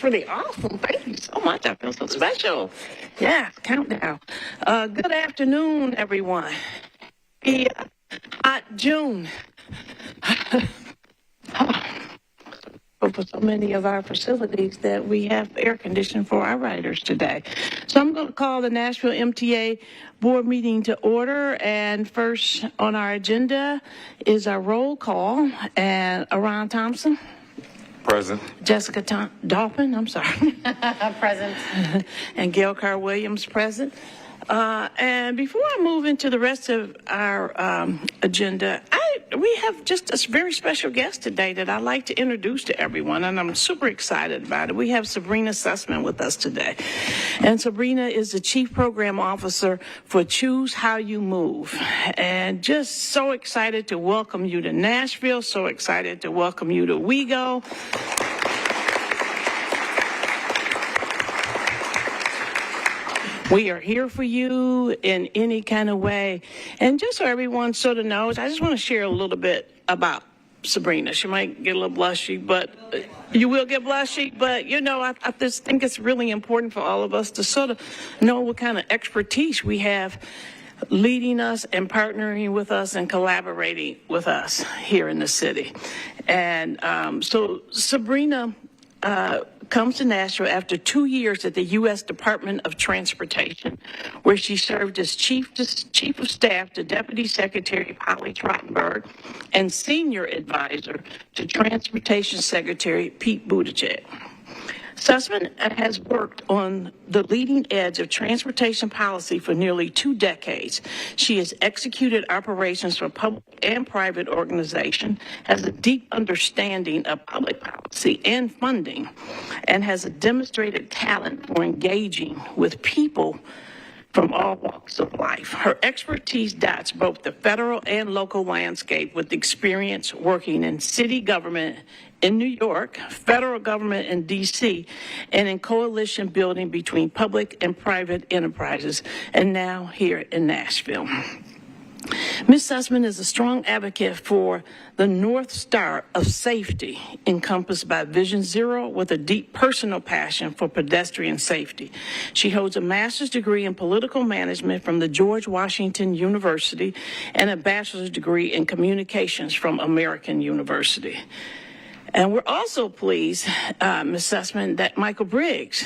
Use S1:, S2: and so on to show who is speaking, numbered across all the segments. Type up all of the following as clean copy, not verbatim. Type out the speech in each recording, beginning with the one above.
S1: Really awesome. Thank you so much. I feel so special. Yeah, countdown. Good afternoon, everyone. Happy hot June. For so many of our facilities that we have air conditioning for our riders today. So I'm going to call the Nashville MTA board meeting to order. And first on our agenda is our roll call. And Aron Thompson.
S2: Present.
S1: Jessica Dolphin, I'm sorry.
S3: Present.
S1: And Gail Carr-Williams, present. And before I move into the rest of our agenda, we have just a very special guest today that I'd like to introduce to everyone, and I'm super excited about it. We have Sabrina Sussman with us today. And Sabrina is the Chief Program Officer for Choose How You Move. And just so excited to welcome you to Nashville, so excited to welcome you to WeGo. We are here for you in any kind of way. And just so everyone sort of knows, I just want to share a little bit about Sabrina. She might get a little blushy, but you will get blushy. But, you know, I just think it's really important for all of us to sort of know what kind of expertise we have leading us and partnering with us and collaborating with us here in the city. And so Sabrina comes to Nashville after 2 years at the U.S. Department of Transportation, where she served as Chief of Staff to Deputy Secretary Polly Trottenberg and Senior Advisor to Transportation Secretary Pete Buttigieg. Sussman has worked on the leading edge of transportation policy for nearly 2 decades. She has executed operations for public and private organizations, has a deep understanding of public policy and funding, and has a demonstrated talent for engaging with people from all walks of life. Her expertise dots both the federal and local landscape with experience working in city government in New York, federal government in D.C., and in coalition building between public and private enterprises, and now here in Nashville. Ms. Sussman is a strong advocate for the North Star of safety encompassed by Vision Zero with a deep personal passion for pedestrian safety. She holds a master's degree in political management from the George Washington University and a bachelor's degree in communications from American University. And we're also pleased, Ms. Sussman, that Michael Briggs,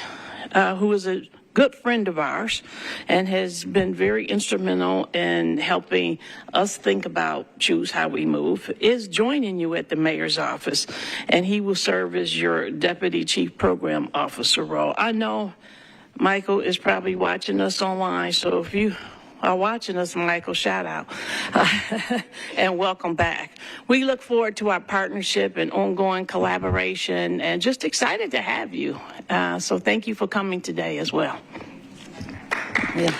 S1: who is a good friend of ours and has been very instrumental in helping us think about Choose How We Move, is joining you at the mayor's office, and he will serve as your Deputy Chief Program Officer role. I know Michael is probably watching us online, so if you are watching us, Michael, shout out and welcome back. We look forward to our partnership and ongoing collaboration and just excited to have you. So thank you for coming today as well. Yeah.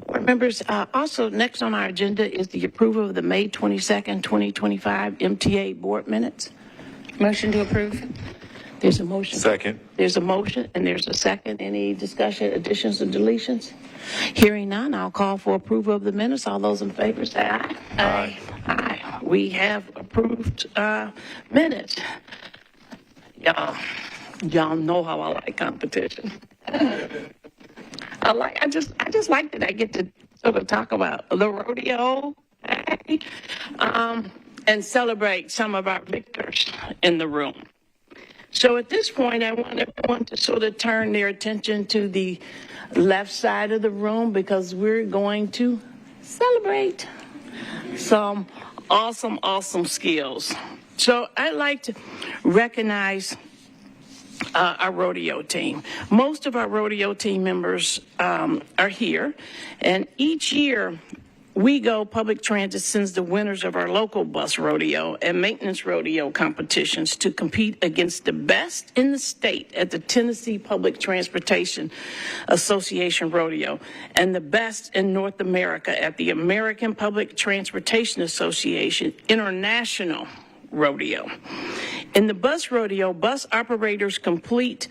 S1: Board members, also next on our agenda is the approval of the May 22nd, 2025 MTA board minutes.
S3: Motion to approve.
S1: There's a motion.
S2: Second.
S1: There's a motion and there's a second. Any discussion, additions, or deletions? Hearing none, I'll call for approval of the minutes. All those in favor say aye.
S2: Aye.
S1: Aye. We have approved minutes. Y'all know how I like competition. I just like that I get to sort of talk about the rodeo and celebrate some of our victors in the room. So at this point, I want everyone to sort of turn their attention to the left side of the room because we're going to celebrate some awesome skills. So I'd like to recognize our rodeo team. Most of our rodeo team members are here, and each year WeGo Public Transit sends the winners of our local bus rodeo and maintenance rodeo competitions to compete against the best in the state at the Tennessee Public Transportation Association Rodeo and the best in North America at the American Public Transportation Association International Rodeo. In the bus rodeo, bus operators compete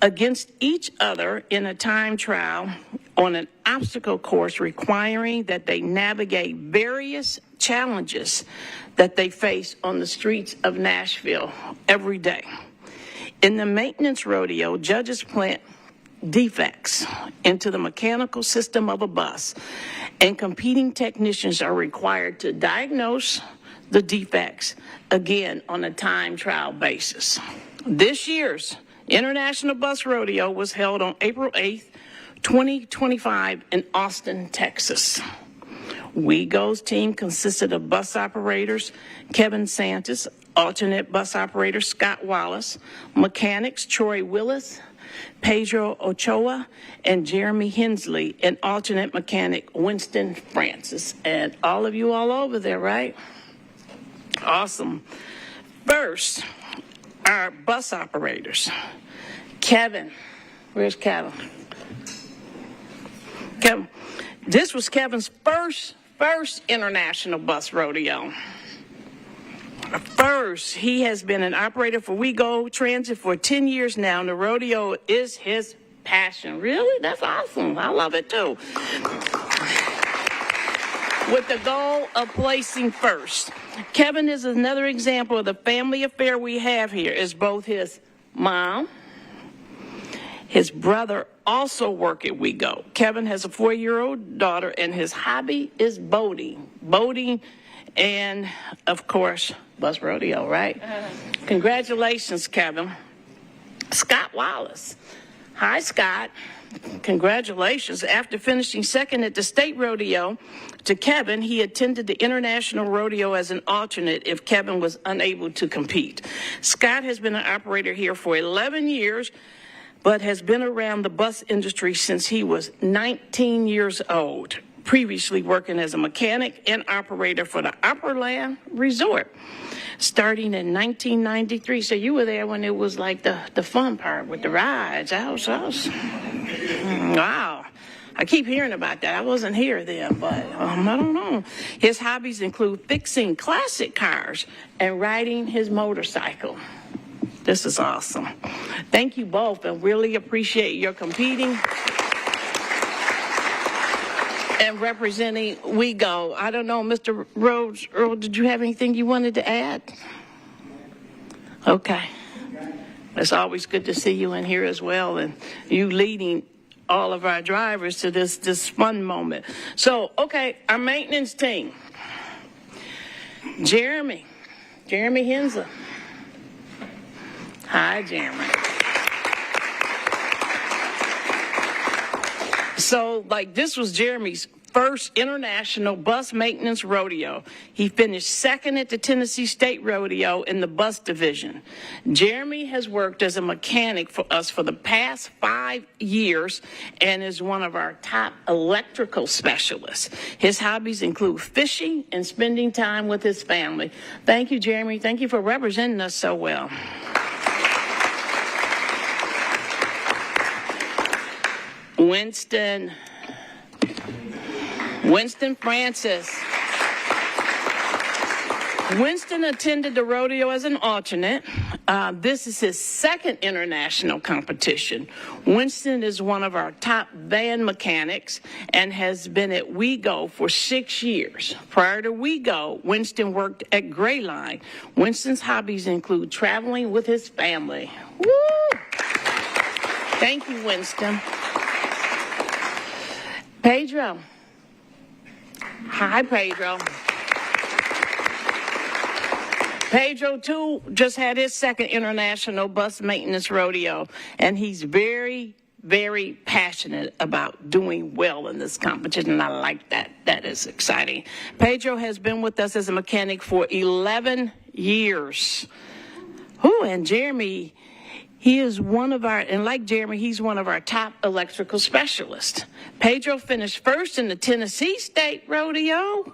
S1: against each other in a time trial on an obstacle course requiring that they navigate various challenges that they face on the streets of Nashville every day. In the maintenance rodeo, judges plant defects into the mechanical system of a bus, and competing technicians are required to diagnose the defects, again, on a time trial basis. This year's International Bus Rodeo was held on April 8th, 2025 in Austin, Texas. WeGo's team consisted of bus operators Kevin Santis, alternate bus operator Scott Wallace, mechanics Troy Willis, Pedro Ochoa, and Jeremy Hensley, and alternate mechanic Winston Francis. And all of you all over there, right? Awesome. First, our bus operators. Kevin. Where's Kevin? Kevin. This was Kevin's first international bus rodeo. First, he has been an operator for WeGo Transit for 10 years now, and the rodeo is his passion. Really? That's awesome. I love it too. With the goal of placing first. Kevin is another example of the family affair we have here. Is both his mom, his brother also work at WeGo. Kevin has a 4-year-old daughter, and his hobby is boating. Boating and, of course, bus rodeo, right? Congratulations, Kevin. Scott Wallace. Hi, Scott. Congratulations. After finishing second at the state rodeo to Kevin, he attended the international rodeo as an alternate if Kevin was unable to compete. Scott has been an operator here for 11 years, but has been around the bus industry since he was 19 years old, previously working as a mechanic and operator for the Opryland Resort, starting in 1993. So you were there when it was like the fun part with the rides. Wow. I keep hearing about that. I wasn't here then, but I don't know. His hobbies include fixing classic cars and riding his motorcycle. This is awesome. Thank you both, and really appreciate your competing and representing WeGo. I don't know, Mr. Rhodes, Earl, did you have anything you wanted to add? Okay. It's always good to see you in here as well, and you leading all of our drivers to this fun moment. So, okay, our maintenance team. Jeremy Hensley. Hi, Jeremy. So, this was Jeremy's first international bus maintenance rodeo. He finished second at the Tennessee State Rodeo in the bus division. Jeremy has worked as a mechanic for us for the past 5 years and is one of our top electrical specialists. His hobbies include fishing and spending time with his family. Thank you, Jeremy. Thank you for representing us so well. Winston Francis. Winston attended the rodeo as an alternate. This is his second international competition. Winston is one of our top van mechanics and has been at WeGo for 6 years. Prior to WeGo, Winston worked at Gray Line. Winston's hobbies include traveling with his family. Woo! Thank you, Winston. Pedro. Hi, Pedro. Pedro, too, just had his second international bus maintenance rodeo, and he's very, very passionate about doing well in this competition, and I like that. That is exciting. Pedro has been with us as a mechanic for 11 years. And Jeremy, he is one of our, and like Jeremy, he's one of our top electrical specialists. Pedro finished first in the Tennessee State Rodeo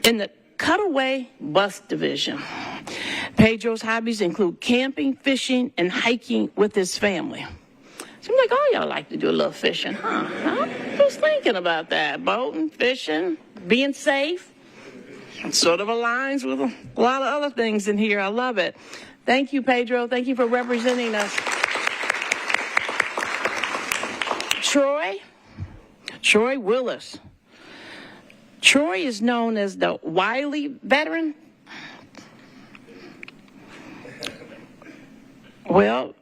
S1: in the cutaway bus division. Pedro's hobbies include camping, fishing, and hiking with his family. Seems like all y'all like to do a little fishing, huh? I was thinking about that. Boating, fishing, being safe. It sort of aligns with a lot of other things in here. I love it. Thank you, Pedro. Thank you for representing us. Troy Willis. Troy is known as the wily veteran. Well,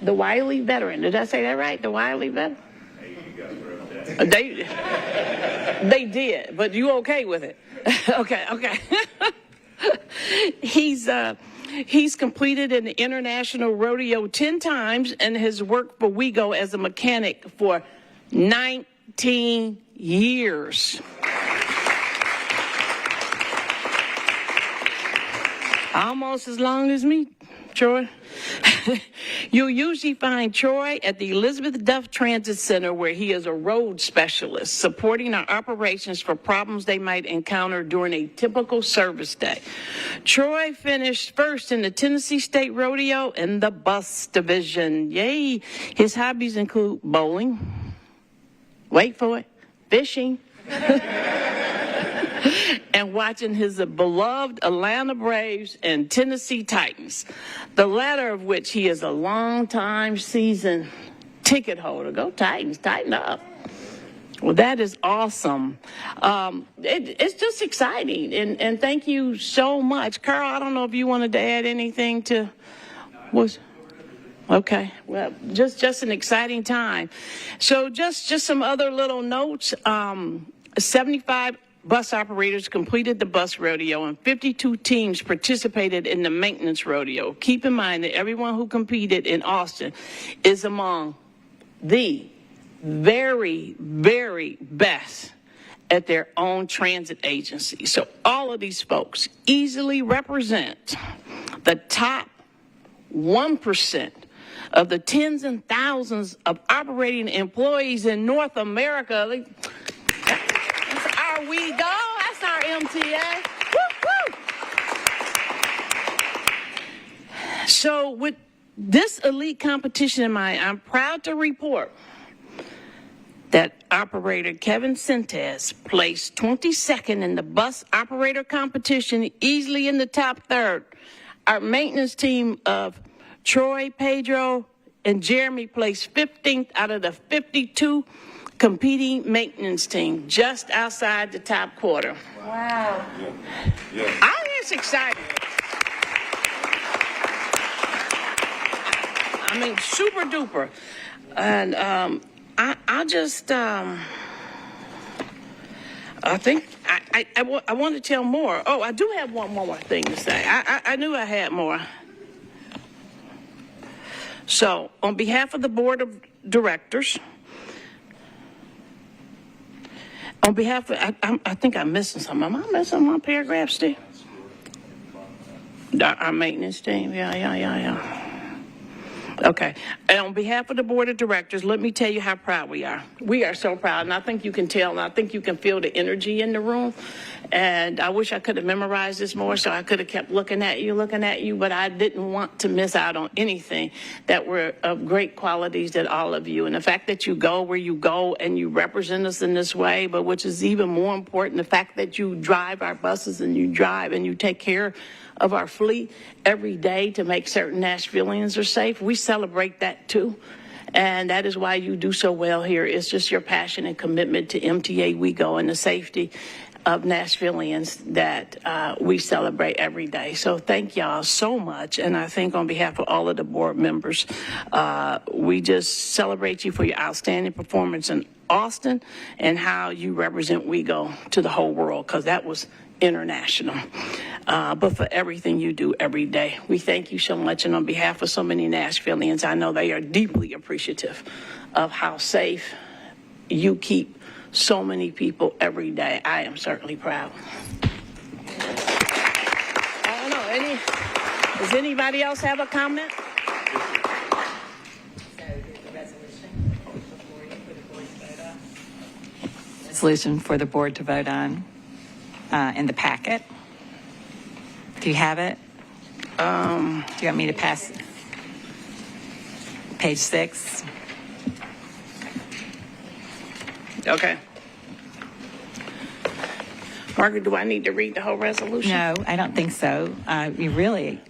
S1: the Wiley veteran. Did I say that right? The Wiley veteran? They did, but you okay with it? Okay. He's completed an international rodeo 10 times and has worked for WeGo as a mechanic for 19 years. Almost as long as me, Troy. You'll usually find Troy at the Elizabeth Duff Transit Center, where he is a road specialist, supporting our operations for problems they might encounter during a typical service day. Troy finished first in the Tennessee State Rodeo in the bus division. Yay! His hobbies include bowling, wait for it, fishing, and watching his beloved Atlanta Braves and Tennessee Titans, the latter of which he is a long-time season ticket holder. Go Titans, tighten up. Well, that is awesome. It's just exciting, and thank you so much. Carl, I don't know if you wanted to add anything to what's... Okay, well, just an exciting time. So just some other little notes. 75 bus operators completed the bus rodeo, and 52 teams participated in the maintenance rodeo. Keep in mind that everyone who competed in Austin is among the very, very best at their own transit agency. So all of these folks easily represent the top 1% of the tens and thousands of operating employees in North America. That's our WeGo. That's our MTA. Woo, woo. So with this elite competition in mind, I'm proud to report that operator Kevin Sentes placed 22nd in the bus operator competition, easily in the top third. Our maintenance team of Troy, Pedro, and Jeremy placed 15th out of the 52 competing maintenance team, just outside the top quarter.
S3: Wow.
S2: Yeah.
S1: I think it's exciting. I mean, super duper. And I just, I think I want to tell more. Oh, I do have one more thing to say. I knew I had more. So, on behalf of the board of directors, on behalf of, I think I'm missing something. Am I missing my paragraph, Steve? Our maintenance team, yeah. Okay. And on behalf of the board of directors, let me tell you how proud we are. We are so proud, and I think you can tell, and I think you can feel the energy in the room. And I wish I could have memorized this more, so I could have kept looking at you, but I didn't want to miss out on anything that were of great qualities that all of you. And the fact that you go where you go and you represent us in this way, but which is even more important, the fact that you drive our buses and you drive and you take care of our fleet every day to make certain Nashvillians are safe. We celebrate that too. And that is why you do so well here. It's just your passion and commitment to MTA WeGo and the safety of Nashvillians that we celebrate every day. So thank y'all so much. And I think on behalf of all of the board members, we just celebrate you for your outstanding performance in Austin and how you represent WeGo to the whole world, because that was international. But for everything you do every day, we thank you so much. And on behalf of so many Nashvillians, I know they are deeply appreciative of how safe you keep so many people every day. I am certainly proud. I don't know, does anybody else have a comment?
S4: Resolution for the board to vote on in the packet. Do you have it? Do you want me to pass page 6?
S1: Okay. Margaret, do I need to read the whole resolution?
S4: No, I don't think so. You really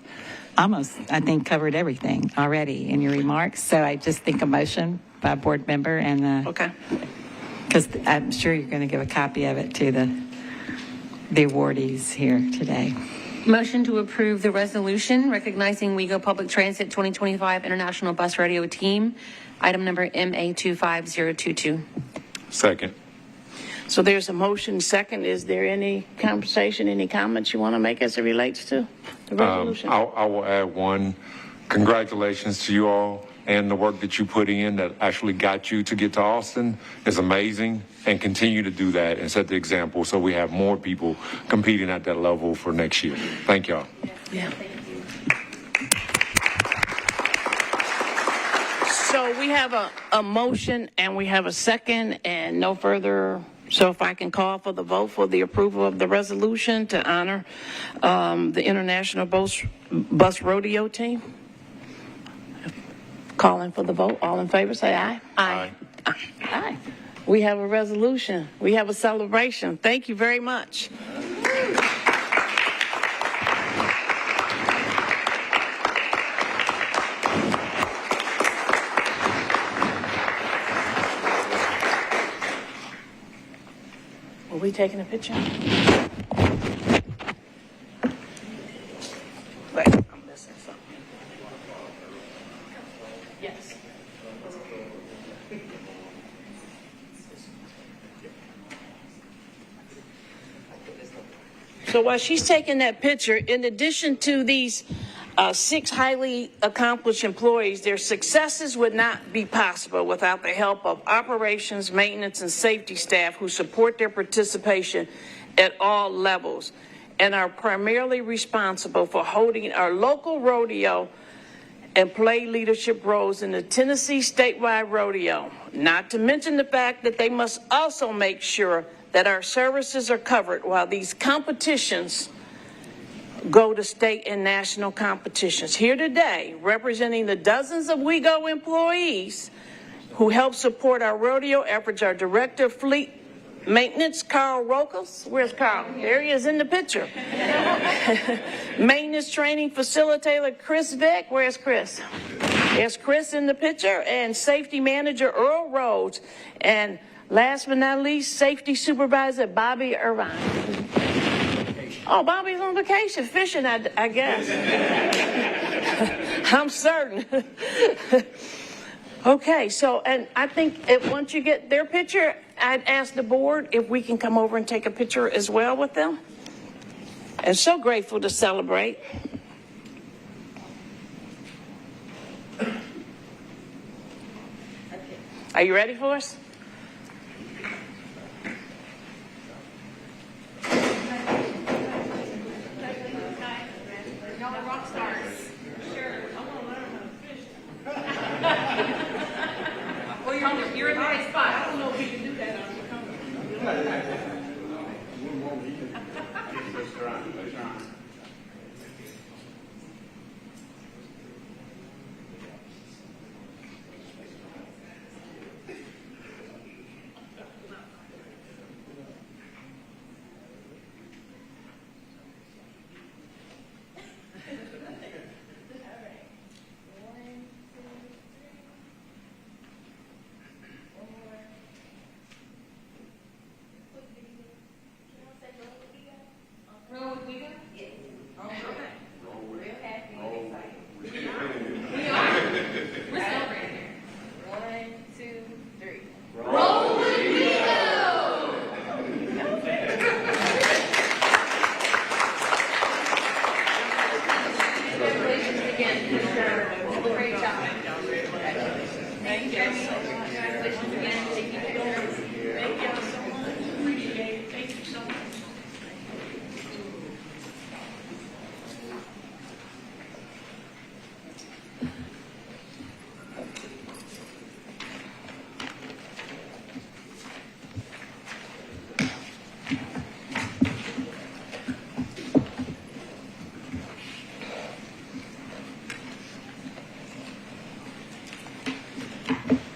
S4: almost, I think, covered everything already in your remarks. So I just think a motion by a board member, and
S1: Okay.
S4: because I'm sure you're going to give a copy of it to the awardees here today.
S3: Motion to approve the resolution recognizing WeGo Public Transit 2025 International Bus Rodeo Team, item number MA25022.
S2: Second.
S1: So there's a motion second. Is there any conversation, any comments you want to make as it relates to the resolution?
S2: I will add one. Congratulations to you all, and the work that you put in that actually got you to get to Austin is amazing, and continue to do that and set the example so we have more people competing at that level for next year. Thank y'all.
S1: Yeah. So we have a motion and we have a second and no further. So if I can call for the vote for the approval of the resolution to honor the International Bus Rodeo Team. Calling for the vote. All in favor, say aye.
S2: Aye.
S1: Aye. We have a resolution. We have a celebration. Thank you very much. Are we taking a picture? Wait, I'm missing something. Yes. So while she's taking that picture, in addition to these 6 highly accomplished employees, their successes would not be possible without the help of operations, maintenance, and safety staff who support their participation at all levels and are primarily responsible for holding our local rodeo and play leadership roles in the Tennessee statewide rodeo, not to mention the fact that they must also make sure that our services are covered while these competitions go to state and national competitions. Here today, representing the dozens of WeGo employees who help support our rodeo efforts, our Director of Fleet Maintenance, Carl Rokas. Where's Carl? There he is in the picture. Maintenance Training Facilitator, Chris Vick. Where's Chris? There's Chris in the picture. And Safety Manager, Earl Rhodes. And last but not least, Safety Supervisor, Bobby Irvine. Oh, Bobby's on vacation, fishing, I guess. I'm certain. Okay, so, and I think once you get their picture, I'd ask the board if we can come over and take a picture as well with them. And so grateful to celebrate. Are you ready for us?
S3: You're in the right spot.
S1: I don't know if we can do that on the camera.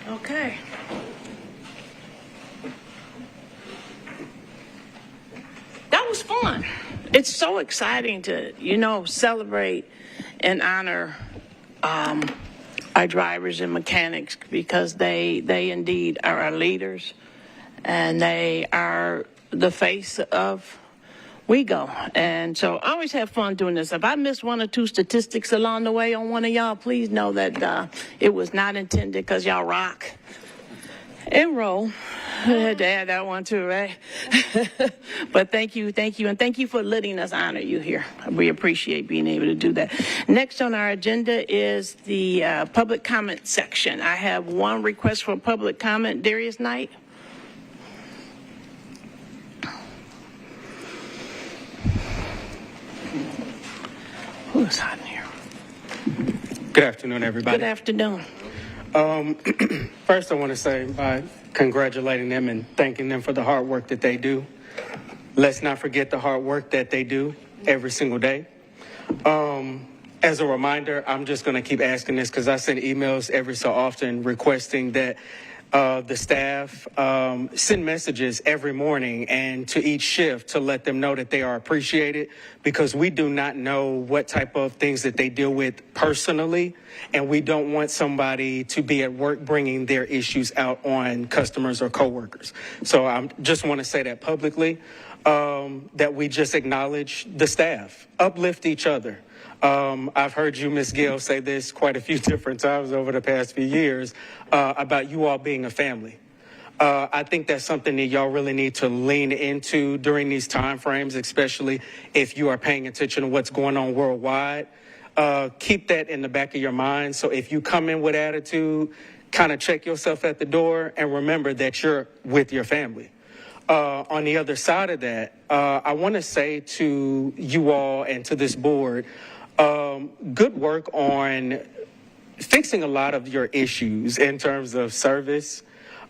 S1: Okay. That was fun. It's so exciting to, celebrate and honor our drivers and mechanics because they indeed are our leaders and they are the face of we go. And so I always have fun doing this. If I miss one or two statistics along the way on one of y'all, please know that it was not intended, because y'all rock and roll. I had to add that one too, right? But thank you, and thank you for letting us honor you here. We appreciate being able to do that. Next on our agenda is the public comment section. I have one request for public comment. Darius Knight. Who's hot in here?
S5: Good afternoon, everybody.
S1: Good afternoon.
S5: First, I want to say by congratulating them and thanking them for the hard work that they do. Let's not forget the hard work that they do every single day. As a reminder, I'm just going to keep asking this because I send emails every so often requesting that the staff send messages every morning and to each shift to let them know that they are appreciated, because we do not know what type of things that they deal with personally, and we don't want somebody to be at work bringing their issues out on customers or coworkers. So I just want to say that publicly, that we just acknowledge the staff, uplift each other. I've heard you, Ms. Gill, say this quite a few different times over the past few years about you all being a family. I think that's something that y'all really need to lean into during these time frames, especially if you are paying attention to what's going on worldwide. Keep that in the back of your mind. So if you come in with attitude, kind of check yourself at the door and remember that you're with your family. On the other side of that, I want to say to you all and to this board, good work on fixing a lot of your issues in terms of service.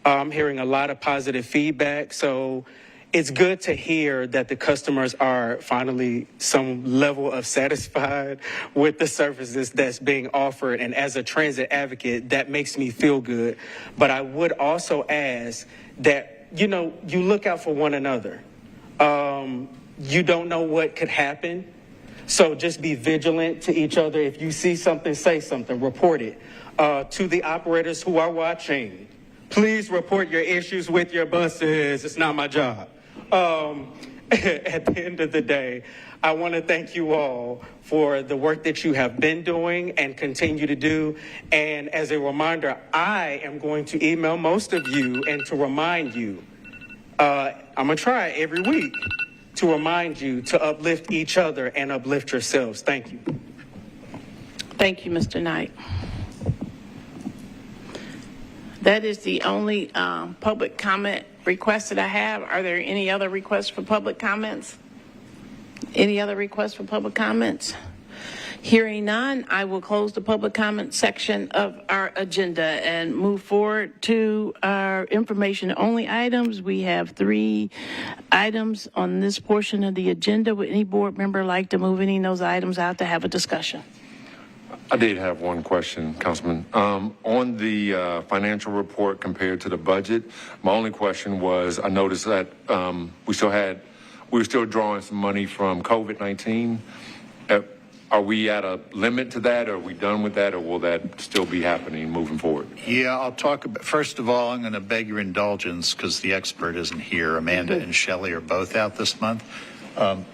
S5: I'm hearing a lot of positive feedback. So it's good to hear that the customers are finally some level of satisfied with the services that's being offered. And as a transit advocate, that makes me feel good. But I would also ask that, you look out for one another. You don't know what could happen. So just be vigilant to each other. If you see something, say something, report it. To the operators who are watching, please report your issues with your buses. It's not my job. At the end of the day, I want to thank you all for the work that you have been doing and continue to do. And as a reminder, I am going to email most of you and to remind you, I'm going to try every week to remind you to uplift each other and uplift yourselves. Thank you.
S1: Thank you, Mr. Knight. That is the only public comment request that I have. Are there any other requests for public comments? Any other requests for public comments? Hearing none, I will close the public comment section of our agenda and move forward to our information-only items. We have 3 items on this portion of the agenda. Would any board member like to move any of those items out to have a discussion?
S2: I did have one question, Councilman. On the financial report compared to the budget, my only question was, I noticed that we were still drawing some money from COVID-19. Are we at a limit to that? Are we done with that, or will that still be happening moving forward?
S6: Yeah, I'll talk about, first of all, I'm going to beg your indulgence because the expert isn't here. Amanda and Shelley are both out this month.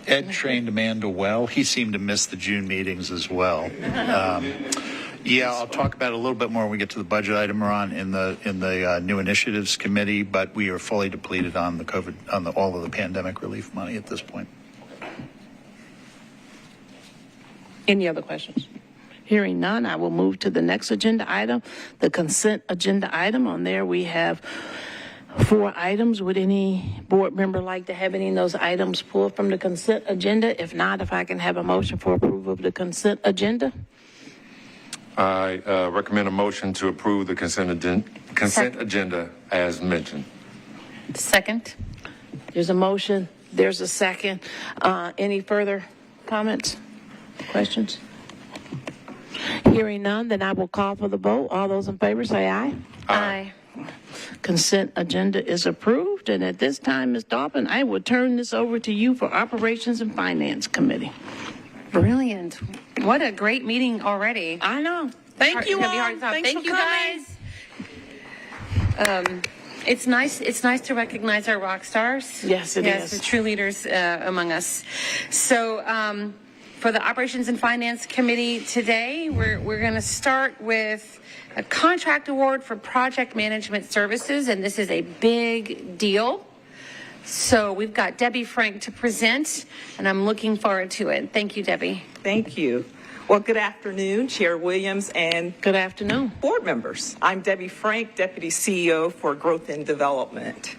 S6: Ed trained Amanda well. He seemed to miss the June meetings as well. I'll talk about it a little bit more when we get to the budget item we're on in the new initiatives committee, but we are fully depleted on the COVID, all of the pandemic relief money at this point.
S1: Any other questions? Hearing none, I will move to the next agenda item, the consent agenda item. On there we have 4 items. Would any board member like to have any of those items pulled from the consent agenda? If not, if I can have a motion for approval of the consent agenda.
S2: I recommend a motion to approve the consent agenda as mentioned.
S3: Second.
S1: There's a motion. There's a second. Any further comments? Questions? Hearing none, then I will call for the vote. All those in favor say aye.
S3: Aye.
S1: Consent agenda is approved. And at this time, Ms. Dobbin, I will turn this over to you for Operations and Finance Committee.
S3: Brilliant. What a great meeting already.
S1: I know. Thank you all.
S3: Thank
S1: Thanks
S3: you
S1: for coming.
S3: guys. It's nice to recognize our rock stars.
S1: Yes, it
S3: yes,
S1: is.
S3: the true leaders among us. So for the Operations and Finance Committee today, we're going to start with a contract award for project management services, and this is a big deal. So we've got Debbie Frank to present, and I'm looking forward to it. Thank you, Debbie.
S7: Thank you. Well, good afternoon, Chair Williams and
S1: Good afternoon.
S7: board members. I'm Debbie Frank, Deputy CEO for Growth and Development.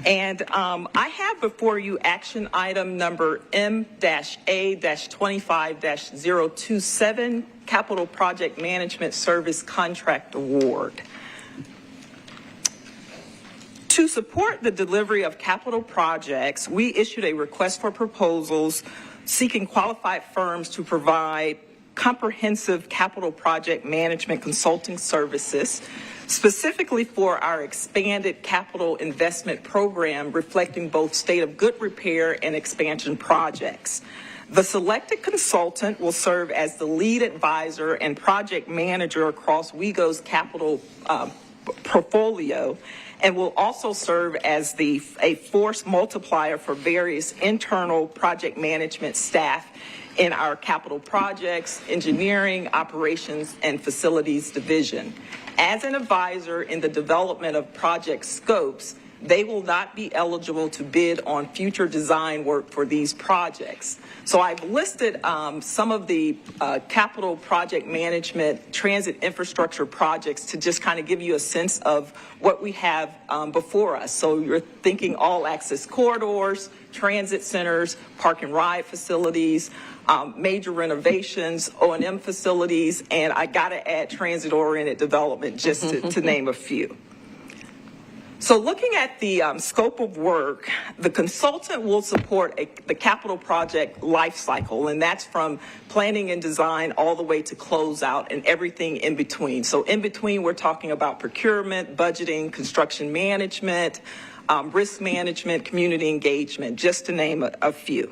S7: And I have before you action item number M-A-25-027, Capital Project Management Service Contract Award. To support the delivery of capital projects, we issued a request for proposals seeking qualified firms to provide comprehensive capital project management consulting services, specifically for our expanded capital investment program reflecting both state of good repair and expansion projects. The selected consultant will serve as the lead advisor and project manager across WEGO's capital portfolio, and will also serve as a force multiplier for various internal project management staff in our capital projects, engineering, operations, and facilities division. As an advisor in the development of project scopes, they will not be eligible to bid on future design work for these projects. So I've listed some of the capital project management transit infrastructure projects to just kind of give you a sense of what we have before us. So you're thinking all access corridors, transit centers, park and ride facilities, major renovations, O&M facilities, and I got to add transit-oriented development just to name a few. So looking at the scope of work, the consultant will support the capital project life cycle, and that's from planning and design all the way to closeout and everything in between. So in between, we're talking about procurement, budgeting, construction management, risk management, community engagement, just to name a few.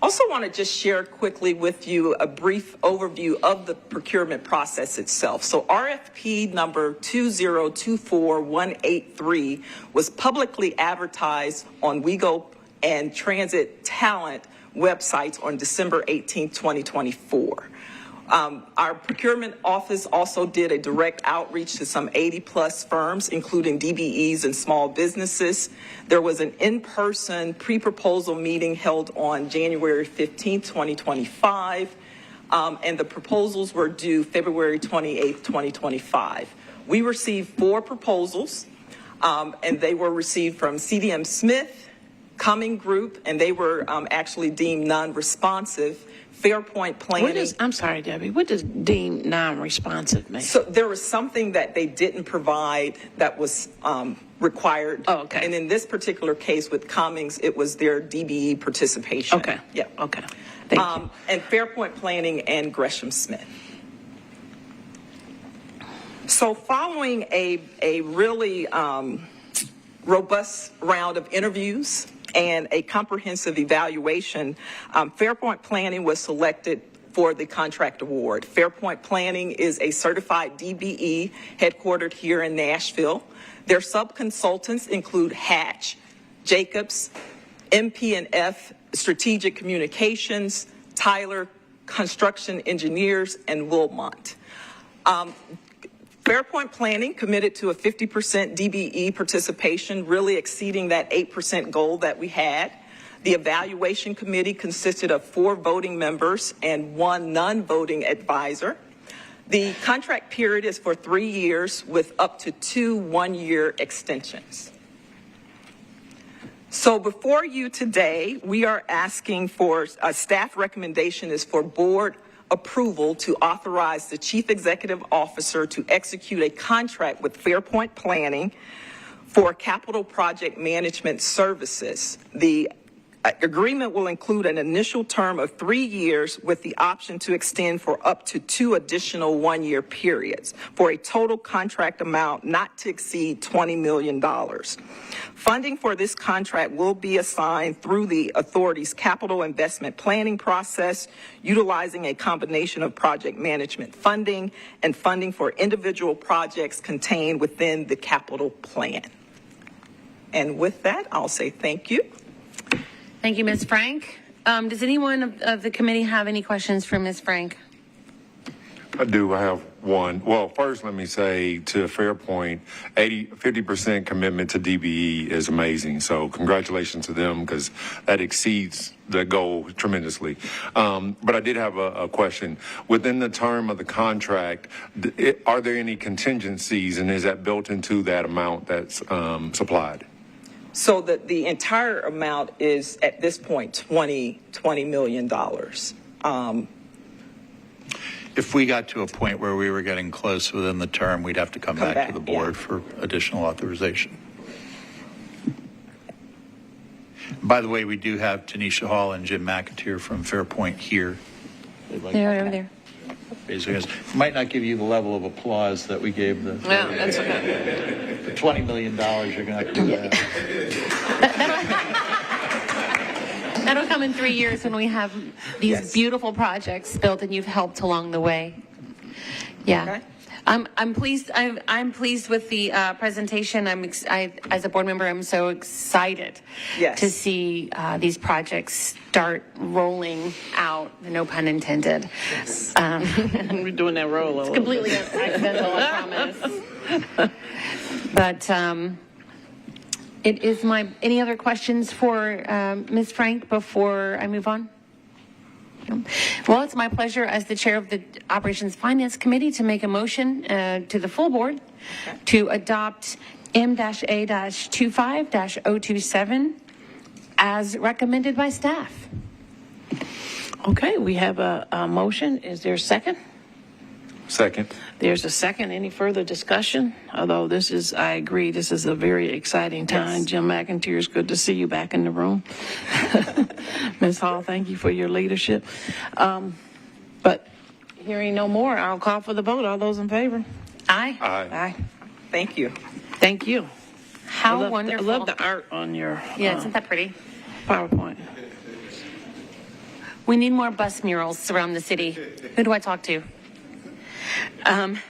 S7: Also want to just share quickly with you a brief overview of the procurement process itself. So RFP number 2024183 was publicly advertised on WEGO and Transit Talent websites on December 18, 2024. Our procurement office also did a direct outreach to some 80-plus firms, including DBEs and small businesses. There was an in-person pre-proposal meeting held on January 15, 2025, and the proposals were due February 28, 2025. We received 4 proposals, and they were received from CDM Smith, Cumming Group, and they were actually deemed non-responsive. Fairpoint Planning.
S1: I'm sorry, Debbie. What does deemed non-responsive mean?
S7: So there was something that they didn't provide that was required.
S1: Oh, okay.
S7: And in this particular case with Cummings, it was their DBE participation.
S1: Okay.
S7: Yeah.
S1: Okay. Thank you.
S7: And Fairpoint Planning and Gresham Smith. So following a really robust round of interviews and a comprehensive evaluation, Fairpoint Planning was selected for the contract award. Fairpoint Planning is a certified DBE headquartered here in Nashville. Their sub-consultants include Hatch, Jacobs, MP&F Strategic Communications, Tyler Construction Engineers, and Wilmot. Fairpoint Planning committed to a 50% DBE participation, really exceeding that 8% goal that we had. The evaluation committee consisted of 4 voting members and 1 non-voting advisor. The contract period is for 3 years with up to 2 one-year extensions. So before you today, we are asking for a staff recommendation is for board approval to authorize the Chief Executive Officer to execute a contract with Fairpoint Planning for capital project management services. The Agreement will include an initial term of 3 years with the option to extend for up to 2 additional 1-year periods for a total contract amount not to exceed $20 million. Funding for this contract will be assigned through the authority's capital investment planning process, utilizing a combination of project management funding and funding for individual projects contained within the capital plan. And with that, I'll say thank you.
S3: Thank you, Ms. Frank. Does anyone of the committee have any questions for Ms. Frank?
S2: I do. I have one. Well, first, let me say to Fairpoint, 50% commitment to DBE is amazing. So congratulations to them because that exceeds the goal tremendously. But I did have a question. Within the term of the contract, are there any contingencies, and is that built into that amount that's supplied?
S7: So that the entire amount is at this point $20 million.
S6: If we got to a point where we were getting close within the term, we'd have to come back to the board for additional authorization. By the way, we do have Tanisha Hall and Jim McAteer from Fairpoint here.
S3: They're over there.
S6: Might not give you the level of applause that we gave the.
S3: No, that's okay.
S6: For $20 million, you're going to have to do that.
S3: That'll come in 3 years when we have these beautiful projects built and you've helped along the way. Yeah.
S7: Okay.
S3: I'm pleased. I'm pleased with the presentation. As a board member, I'm so excited to see these projects start rolling out. No pun intended.
S1: Yes. We're doing that roll.
S3: It's completely accidental, I promise. But it is any other questions for Ms. Frank before I move on? Well, it's my pleasure as the chair of the Operations Finance Committee to make a motion to the full board to adopt M-A-25-027 as recommended by staff.
S1: Okay, we have a motion. Is there a second?
S2: Second.
S1: There's a second. Any further discussion? Although I agree, this is a very exciting time. Yes. Jim McAteer, it's good to see you back in the room. Ms. Hall, thank you for your leadership. But hearing no more, I'll call for the vote. All those in favor?
S3: Aye.
S2: Aye.
S1: Aye.
S7: Thank you.
S1: Thank you.
S3: How wonderful.
S1: I love the art on your
S3: isn't that pretty?
S1: PowerPoint.
S3: We need more bus murals around the city. Who do I talk to?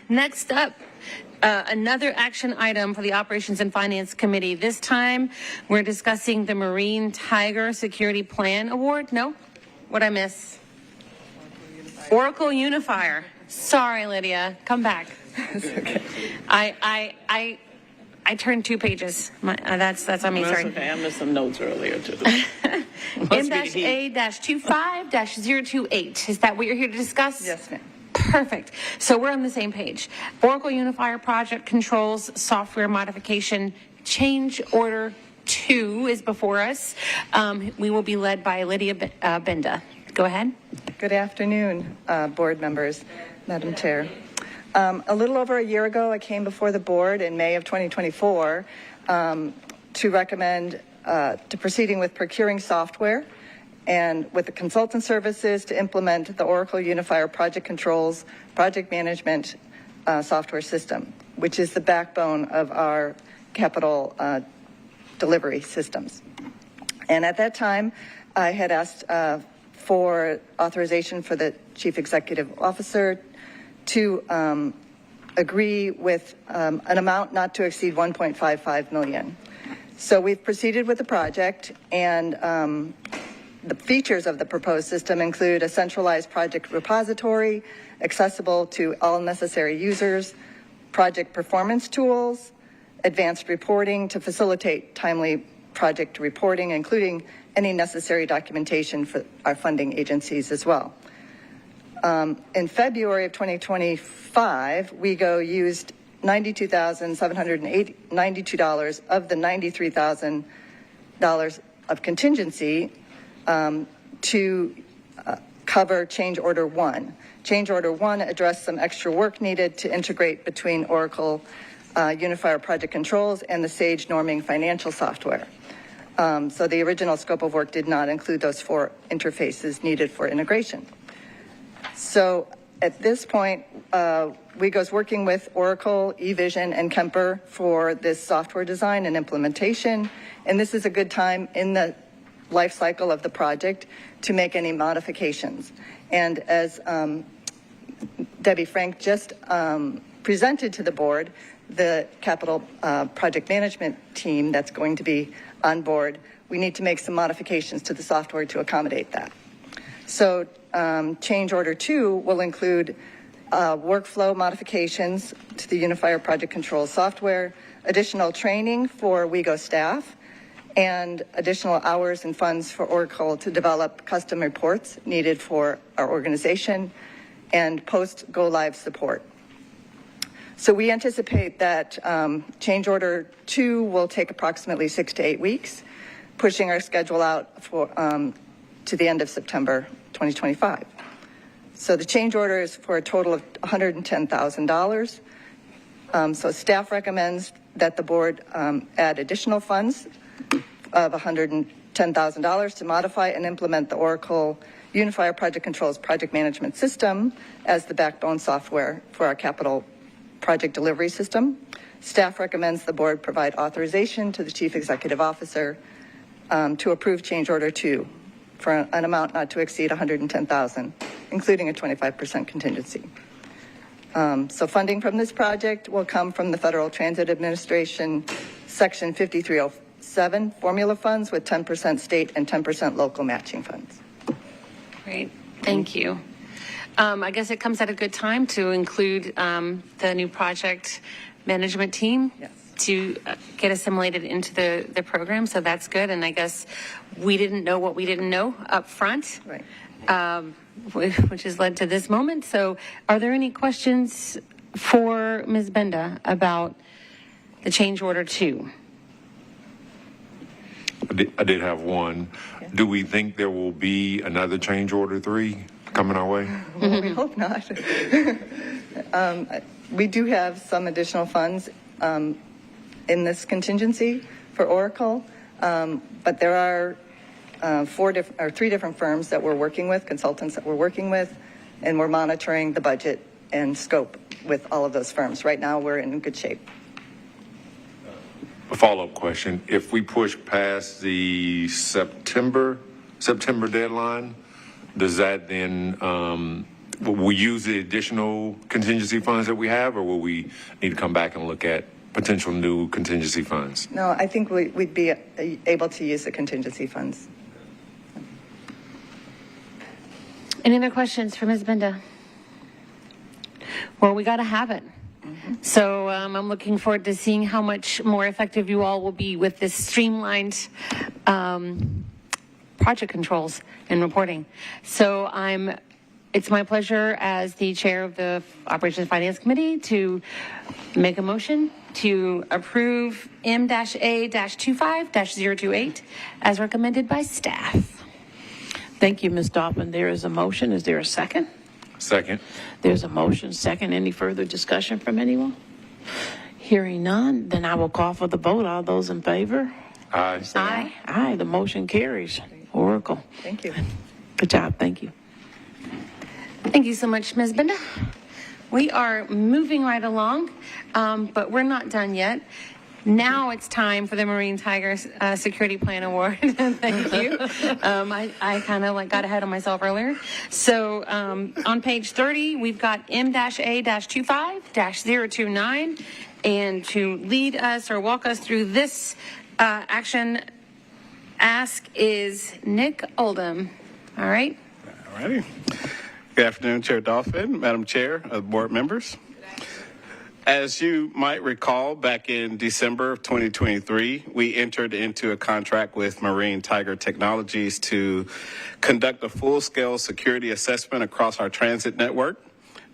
S3: Next up, another action item for the Operations and Finance Committee. This time, we're discussing the Marine Tiger Security Plan Award. No? What'd I miss? Oracle Unifier. Sorry, Lydia. Come back.
S1: It's okay.
S3: I turned 2 pages. That's on me.
S1: That's
S3: Sorry.
S1: okay. I missed some notes earlier too.
S3: M-A-25-028. Is that what you're here to discuss?
S8: Yes, ma'am.
S3: Perfect. So we're on the same page. Oracle Unifier Project Controls Software Modification Change Order 2 is before us. We will be led by Lydia Benda. Go ahead.
S8: Good afternoon, board members, Madam Chair. A little over a year ago, I came before the board in May of 2024 to recommend to proceeding with procuring software and with the consultant services to implement the Oracle Unifier Project Controls Project Management software system, which is the backbone of our capital delivery systems. And at that time, I had asked for authorization for the Chief Executive Officer to agree with an amount not to exceed $1.55 million. So we've proceeded with the project, and the features of the proposed system include a centralized project repository, accessible to all necessary users, project performance tools, advanced reporting to facilitate timely project reporting, including any necessary documentation for our funding agencies as well. In February of 2025, WeGo used $92,792 of the $93,000 of contingency to cover Change Order 1. Change Order 1 addressed some extra work needed to integrate between Oracle Unifier Project Controls and the Sage norming financial software. So the original scope of work did not include those 4 interfaces needed for integration. So at this point, WEGO's working with Oracle, eVision, and Kemper for this software design and implementation. And this is a good time in the life cycle of the project to make any modifications. And as Debbie Frank just presented to the board, the capital project management team that's going to be on board, we need to make some modifications to the software to accommodate that. So change order 2 will include workflow modifications to the Unifier Project Control software, additional training for WEGO staff, and additional hours and funds for Oracle to develop custom reports needed for our organization and post-go-live support. So we anticipate that change order 2 will take approximately 6 to 8 weeks, pushing our schedule out for to the end of September 2025. So the change order is for a total of $110,000. So staff recommends that the board add additional funds of $110,000 to modify and implement the Oracle Unifier Project Controls project management system as the backbone software for our capital project delivery system. Staff recommends the board provide authorization to the Chief Executive Officer to approve change order 2 for an amount not to exceed $110,000, including a 25% contingency. So funding from this project will come from the Federal Transit Administration Section 5307 formula funds with 10% state and 10% local matching funds.
S3: Great, thank you. I guess it comes at a good time to include the new project management team.
S8: Yes.
S3: To get assimilated into the program, so that's good. And I guess we didn't know what we didn't know up front,
S8: Right.
S3: Which has led to this moment. So are there any questions for Ms. Benda about the change order 2?
S2: I did have one. Do we think there will be another change order 3 coming our way?
S8: Well, we hope not. We do have some additional funds in this contingency for Oracle, but there are 3 different firms that we're working with, consultants that we're working with, and we're monitoring the budget and scope with all of those firms. Right now, we're in good shape.
S2: A follow-up question. If we push past the September deadline, does that then, will we use the additional contingency funds that we have, or will we need to come back and look at potential new contingency funds?
S8: No, I think we'd be able to use the contingency funds.
S3: Any other questions for Ms. Benda? Well, we got to have it. So I'm looking forward to seeing how much more effective you all will be with this streamlined project controls and reporting. So it's my pleasure as the chair of the Operations and Finance Committee to make a motion to approve M-A-25-028 as recommended by staff.
S1: Thank you, Ms. Dolphin. There is a motion. Is there a second?
S2: Second.
S1: There's a motion. Second. Any further discussion from anyone? Hearing none, then I will call for the vote. All those in favor?
S2: Aye.
S3: Aye.
S1: Aye. The motion carries. Oracle.
S8: Thank you.
S1: Good job. Thank you.
S3: Thank you so much, Ms. Benda. We are moving right along, but we're not done yet. Now it's time for the Marine Tiger Security Plan Award. Thank you. I kind of got ahead of myself earlier. So on page 30, we've got M-A-25-029. And to lead us or walk us through this action ask is Nick Oldham. All right.
S9: All righty. Good afternoon, Chair Dolphin, Madam Chair, board members. As you might recall, back in December of 2023, we entered into a contract with Marine Tiger Technologies to conduct a full-scale security assessment across our transit network.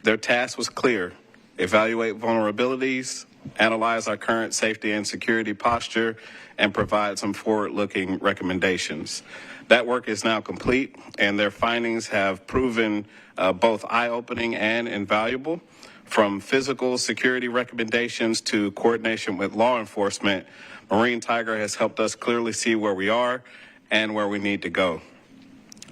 S9: Their task was clear: evaluate vulnerabilities, analyze our current safety and security posture, and provide some forward-looking recommendations. That work is now complete, and their findings have proven both eye-opening and invaluable. From physical security recommendations to coordination with law enforcement, Marine Tiger has helped us clearly see where we are and where we need to go.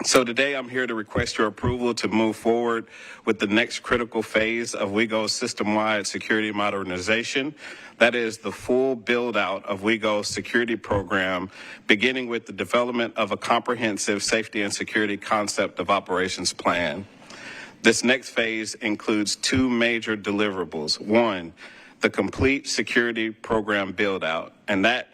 S9: So today I'm here to request your approval to move forward with the next critical phase of WeGo's system-wide security modernization. That is the full build-out of WeGo's security program, beginning with the development of a comprehensive safety and security concept of operations plan. This next phase includes two major deliverables. One, the complete security program build-out, and that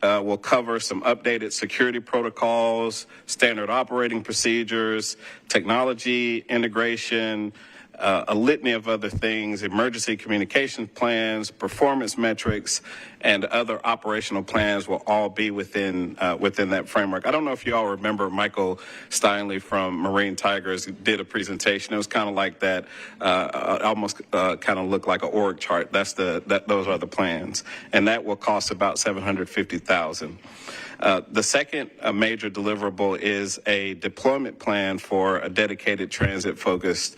S9: will cover some updated security protocols, standard operating procedures, technology integration, a litany of other things, emergency communication plans, performance metrics, and other operational plans will all be within that framework. I don't know if you all remember Michael Steinley from Marine Tigers did a presentation. It was kind of like that, almost kind of looked like an org chart. Those are the plans, and that will cost about $750,000. The second major deliverable is a deployment plan for a dedicated transit-focused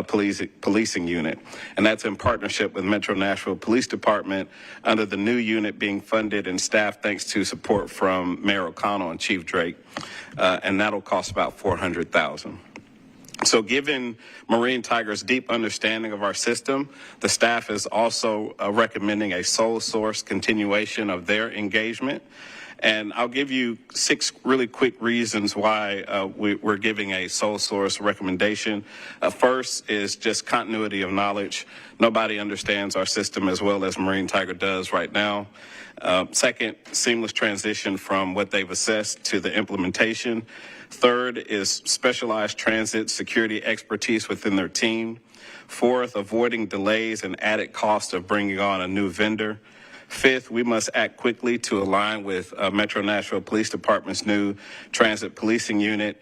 S9: policing unit, and that's in partnership with Metro Nashville Police Department under the new unit being funded and staffed thanks to support from Mayor O'Connell and Chief Drake, and that'll cost about $400,000. So given Marine Tiger's deep understanding of our system, the staff is also recommending a sole source continuation of their engagement. And I'll give you 6 really quick reasons why we're giving a sole source recommendation. First is just continuity of knowledge. Nobody understands our system as well as Marine Tiger does right now. Second, seamless transition from what they've assessed to the implementation. Third is specialized transit security expertise within their team. Fourth, avoiding delays and added cost of bringing on a new vendor. Fifth, we must act quickly to align with Metro Nashville Police Department's new transit policing unit,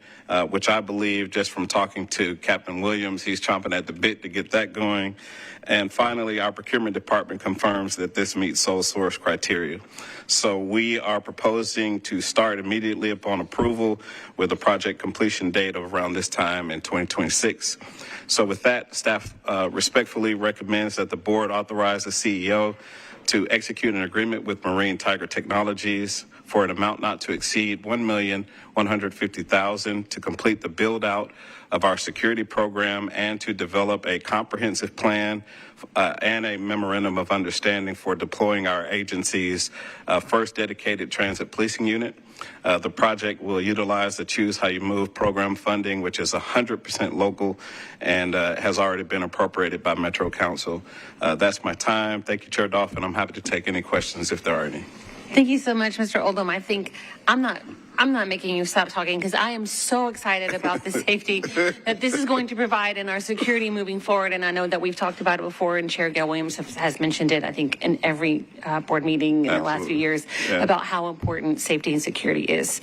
S9: which I believe, just from talking to Captain Williams, he's chomping at the bit to get that going. And finally, our procurement department confirms that this meets sole source criteria. So we are proposing to start immediately upon approval with a project completion date of around this time in 2026. So with that, staff respectfully recommends that the board authorize the CEO to execute an agreement with Marine Tiger Technologies for an amount not to exceed $1,150,000 to complete the build out of our security program and to develop a comprehensive plan and a memorandum of understanding for deploying our agency's first dedicated transit policing unit. The project will utilize the Choose How You Move program funding, which is 100% local and has already been appropriated by Metro Council. That's my time. Thank you, Chair Dolphin. I'm happy to take any questions if there are any.
S3: Thank you so much, Mr. Oldham. I think I'm not making you stop talking because I am so excited about the safety that this is going to provide in our security moving forward. And I know that we've talked about it before, and Chair Gail Williams has mentioned it, I think, in every board meeting in the last few years about how important safety and security is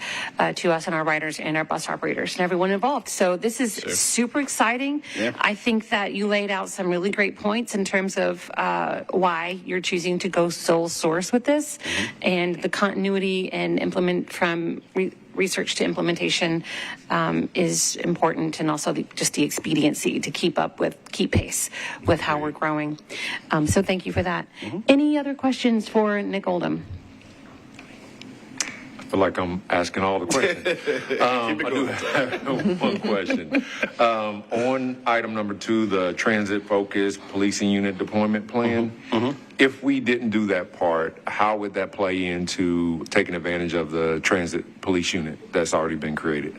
S3: to us and our riders and our bus operators and everyone involved. So this is super exciting. Yeah. I think that you laid out some really great points in terms of why you're choosing to go sole source with this, and the continuity and implement from research to implementation is important, and also just the expediency to keep pace with how we're growing. So thank you for that. Any other questions for Nick Oldham?
S2: I feel like I'm asking all the questions. I do have one question. On item number 2, the transit-focused policing unit deployment plan, if we didn't do that part, how would that play into taking advantage of the transit police unit that's already been created?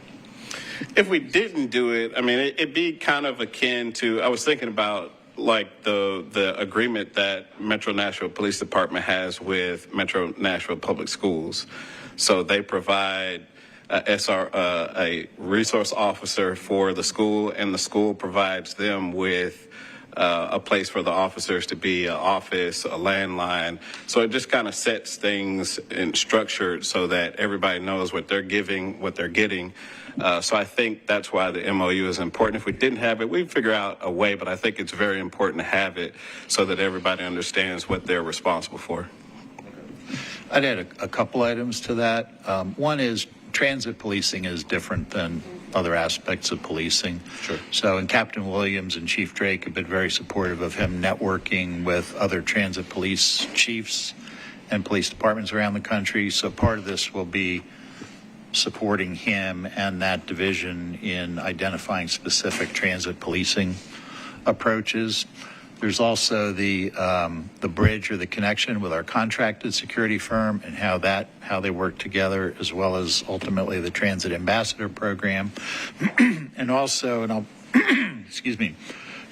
S9: If we didn't do it, I mean, it'd be kind of akin to, I was thinking about like the agreement that Metro Nashville Police Department has with Metro Nashville Public Schools. So they provide a resource officer for the school, and the school provides them with a place for the officers to be, an office, a landline. So it just kind of sets things in structured so that everybody knows what they're giving, what they're getting. So I think that's why the MOU is important. If we didn't have it, we'd figure out a way, but I think it's very important to have it so that everybody understands what they're responsible for.
S6: I'd add a couple items to that. One is transit policing is different than other aspects of policing. Sure. So, and Captain Williams and Chief Drake have been very supportive of him networking with other transit police chiefs and police departments around the country. So part of this will be supporting him and that division in identifying specific transit policing approaches. There's also the bridge or the connection with our contracted security firm and how they work together, as well as ultimately the Transit Ambassador Program. And also, and I'll excuse me,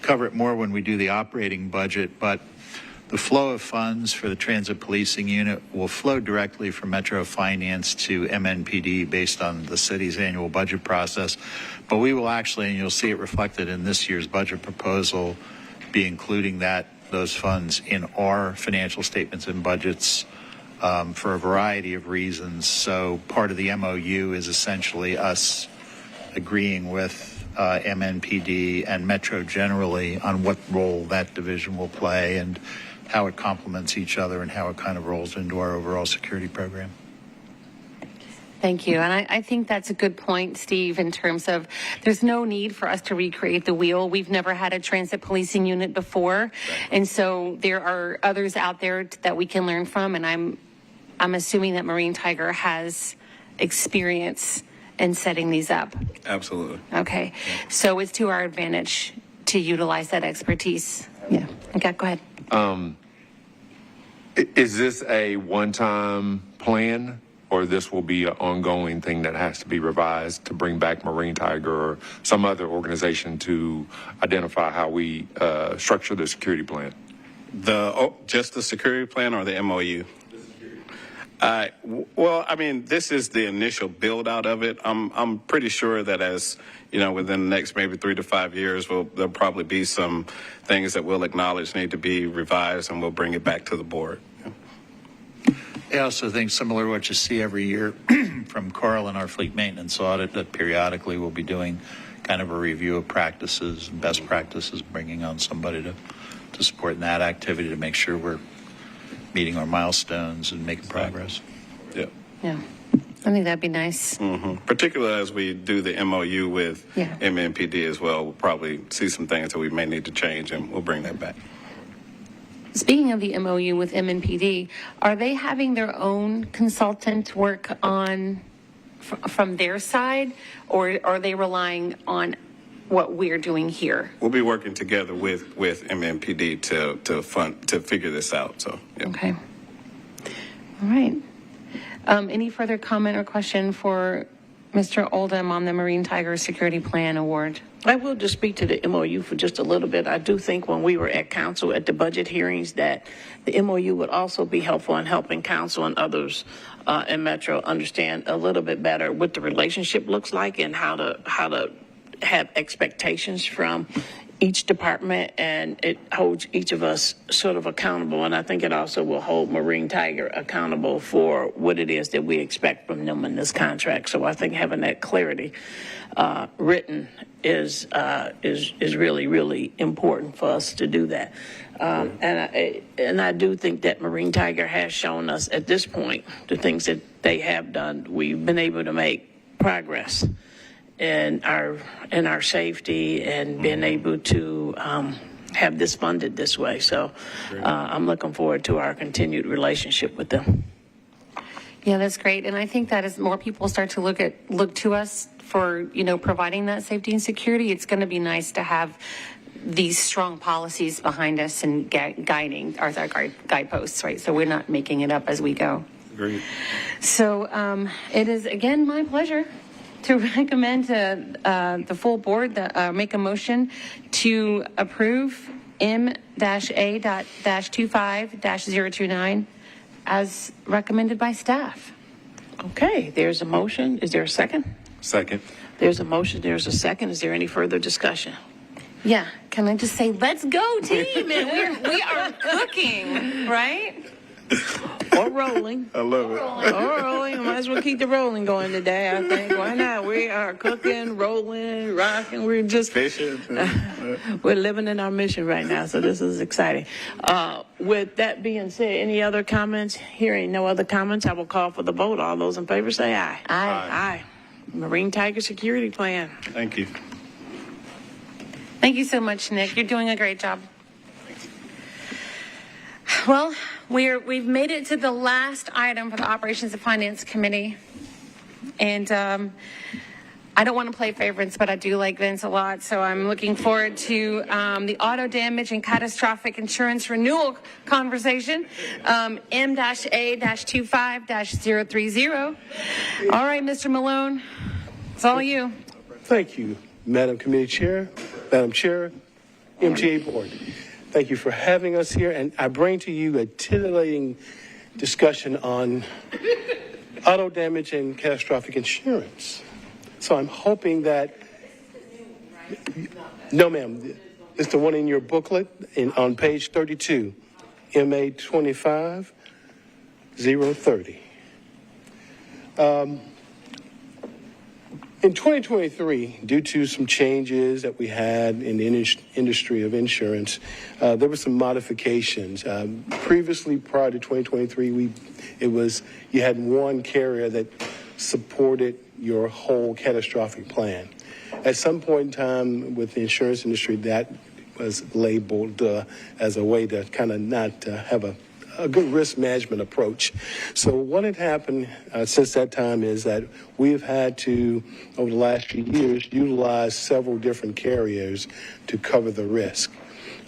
S6: cover it more when we do the operating budget, but the flow of funds for the Transit Policing Unit will flow directly from Metro Finance to MNPD based on the city's annual budget process. But we will actually, and you'll see it reflected in this year's budget proposal, be including those funds in our financial statements and budgets for a variety of reasons. So part of the MOU is essentially us agreeing with MNPD and Metro generally on what role that division will play and how it complements each other and how it kind of rolls into our overall security program.
S3: Thank you. And I think that's a good point, Steve, in terms of there's no need for us to recreate the wheel. We've never had a transit policing unit before. And so there are others out there that we can learn from. And I'm assuming that Marine Tiger has experience in setting these up.
S9: Absolutely.
S3: Okay. So it's to our advantage to utilize that expertise. Yeah. Okay, go ahead.
S2: Is this a one-time plan, or this will be an ongoing thing that has to be revised to bring back Marine Tiger or some other organization to identify how we structure the security plan?
S9: Just the security plan or the MOU? Well, I mean, this is the initial build out of it. I'm pretty sure that as you know, within the next maybe 3 to 5 years, there'll probably be some things that we'll acknowledge need to be revised, and we'll bring it back to the board.
S6: I also think similar to what you see every year from Carl in our fleet maintenance audit, that periodically we'll be doing kind of a review of practices and best practices, bringing on somebody to support in that activity to make sure we're meeting our milestones and making progress.
S9: Yeah.
S3: Yeah. I think that'd be nice.
S9: Mm-hmm. Particularly as we do the MOU with MNPD as well, we'll probably see some things that we may need to change, and we'll bring that back.
S3: Speaking of the MOU with MNPD, are they having their own consultant work on from their side, or are they relying on what we're doing here?
S9: We'll be working together with MNPD to figure this out. So yeah.
S3: Okay. All right. Any further comment or question for Mr. Oldham on the Marine Tiger Security Plan Award?
S1: I will just speak to the MOU for just a little bit. I do think when we were at council at the budget hearings that the MOU would also be helpful in helping council and others in Metro understand a little bit better what the relationship looks like and how to have expectations from each department, and it holds each of us sort of accountable. And I think it also will hold Marine Tiger accountable for what it is that we expect from them in this contract. So I think having that clarity written is really, really important for us to do that. And I do think that Marine Tiger has shown us at this point the things that they have done. We've been able to make progress in our safety and being able to have this funded this way. So I'm looking forward to our continued relationship with them.
S3: Yeah, that's great. And I think that as more people start to look to us for, providing that safety and security, it's going to be nice to have these strong policies behind us and guiding our guideposts, right? So we're not making it up as we go.
S9: Agreed.
S3: So it is, again, my pleasure to recommend to the full board that make a motion to approve M-A-25-029 as recommended by staff.
S1: Okay, there's a motion. Is there a second?
S2: Second.
S1: There's a motion. There's a second. Is there any further discussion?
S3: Yeah, can I just say, let's go, team, and we are cooking, right?
S1: Or rolling.
S9: I love it.
S1: Or rolling. Might as well keep the rolling going today, I think. Why not? We are cooking, rolling, rocking. We're just
S9: Fishing.
S1: we're living in our mission right now, so this is exciting. With that being said, any other comments? Hearing no other comments, I will call for the vote. All those in favor say aye.
S3: Aye.
S1: Aye. Marine Tiger Security Plan.
S9: Thank you.
S3: Thank you so much, Nick. You're doing a great job. Well, we've made it to the last item for the Operations and Finance Committee. And I don't want to play favorites, but I do like Vince a lot. So I'm looking forward to the auto damage and catastrophic insurance renewal conversation, M-A-25-030. All right, Mr. Malone, it's all you.
S10: Thank you, Madam Committee Chair, Madam Chair, MTA Board. Thank you for having us here. And I bring to you a titillating discussion on auto damage and catastrophic insurance. So I'm hoping that, no ma'am, it's the one in your booklet on page 32, MA 25-030. In 2023, due to some changes that we had in the industry of insurance, there were some modifications. Previously, prior to 2023, you had one carrier that supported your whole catastrophic plan. At some point in time with the insurance industry, that was labeled as a way to kind of not have a good risk management approach. So what had happened since that time is that we've had to, over the last few years, utilize several different carriers to cover the risk.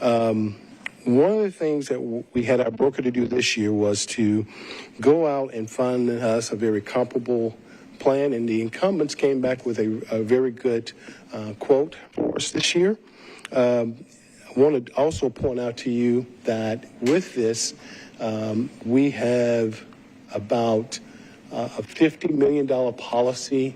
S10: One of the things that we had our broker to do this year was to go out and find us a very comparable plan, and the incumbents came back with a very good quote for us this year. I want to also point out to you that with this, we have about a $50 million policy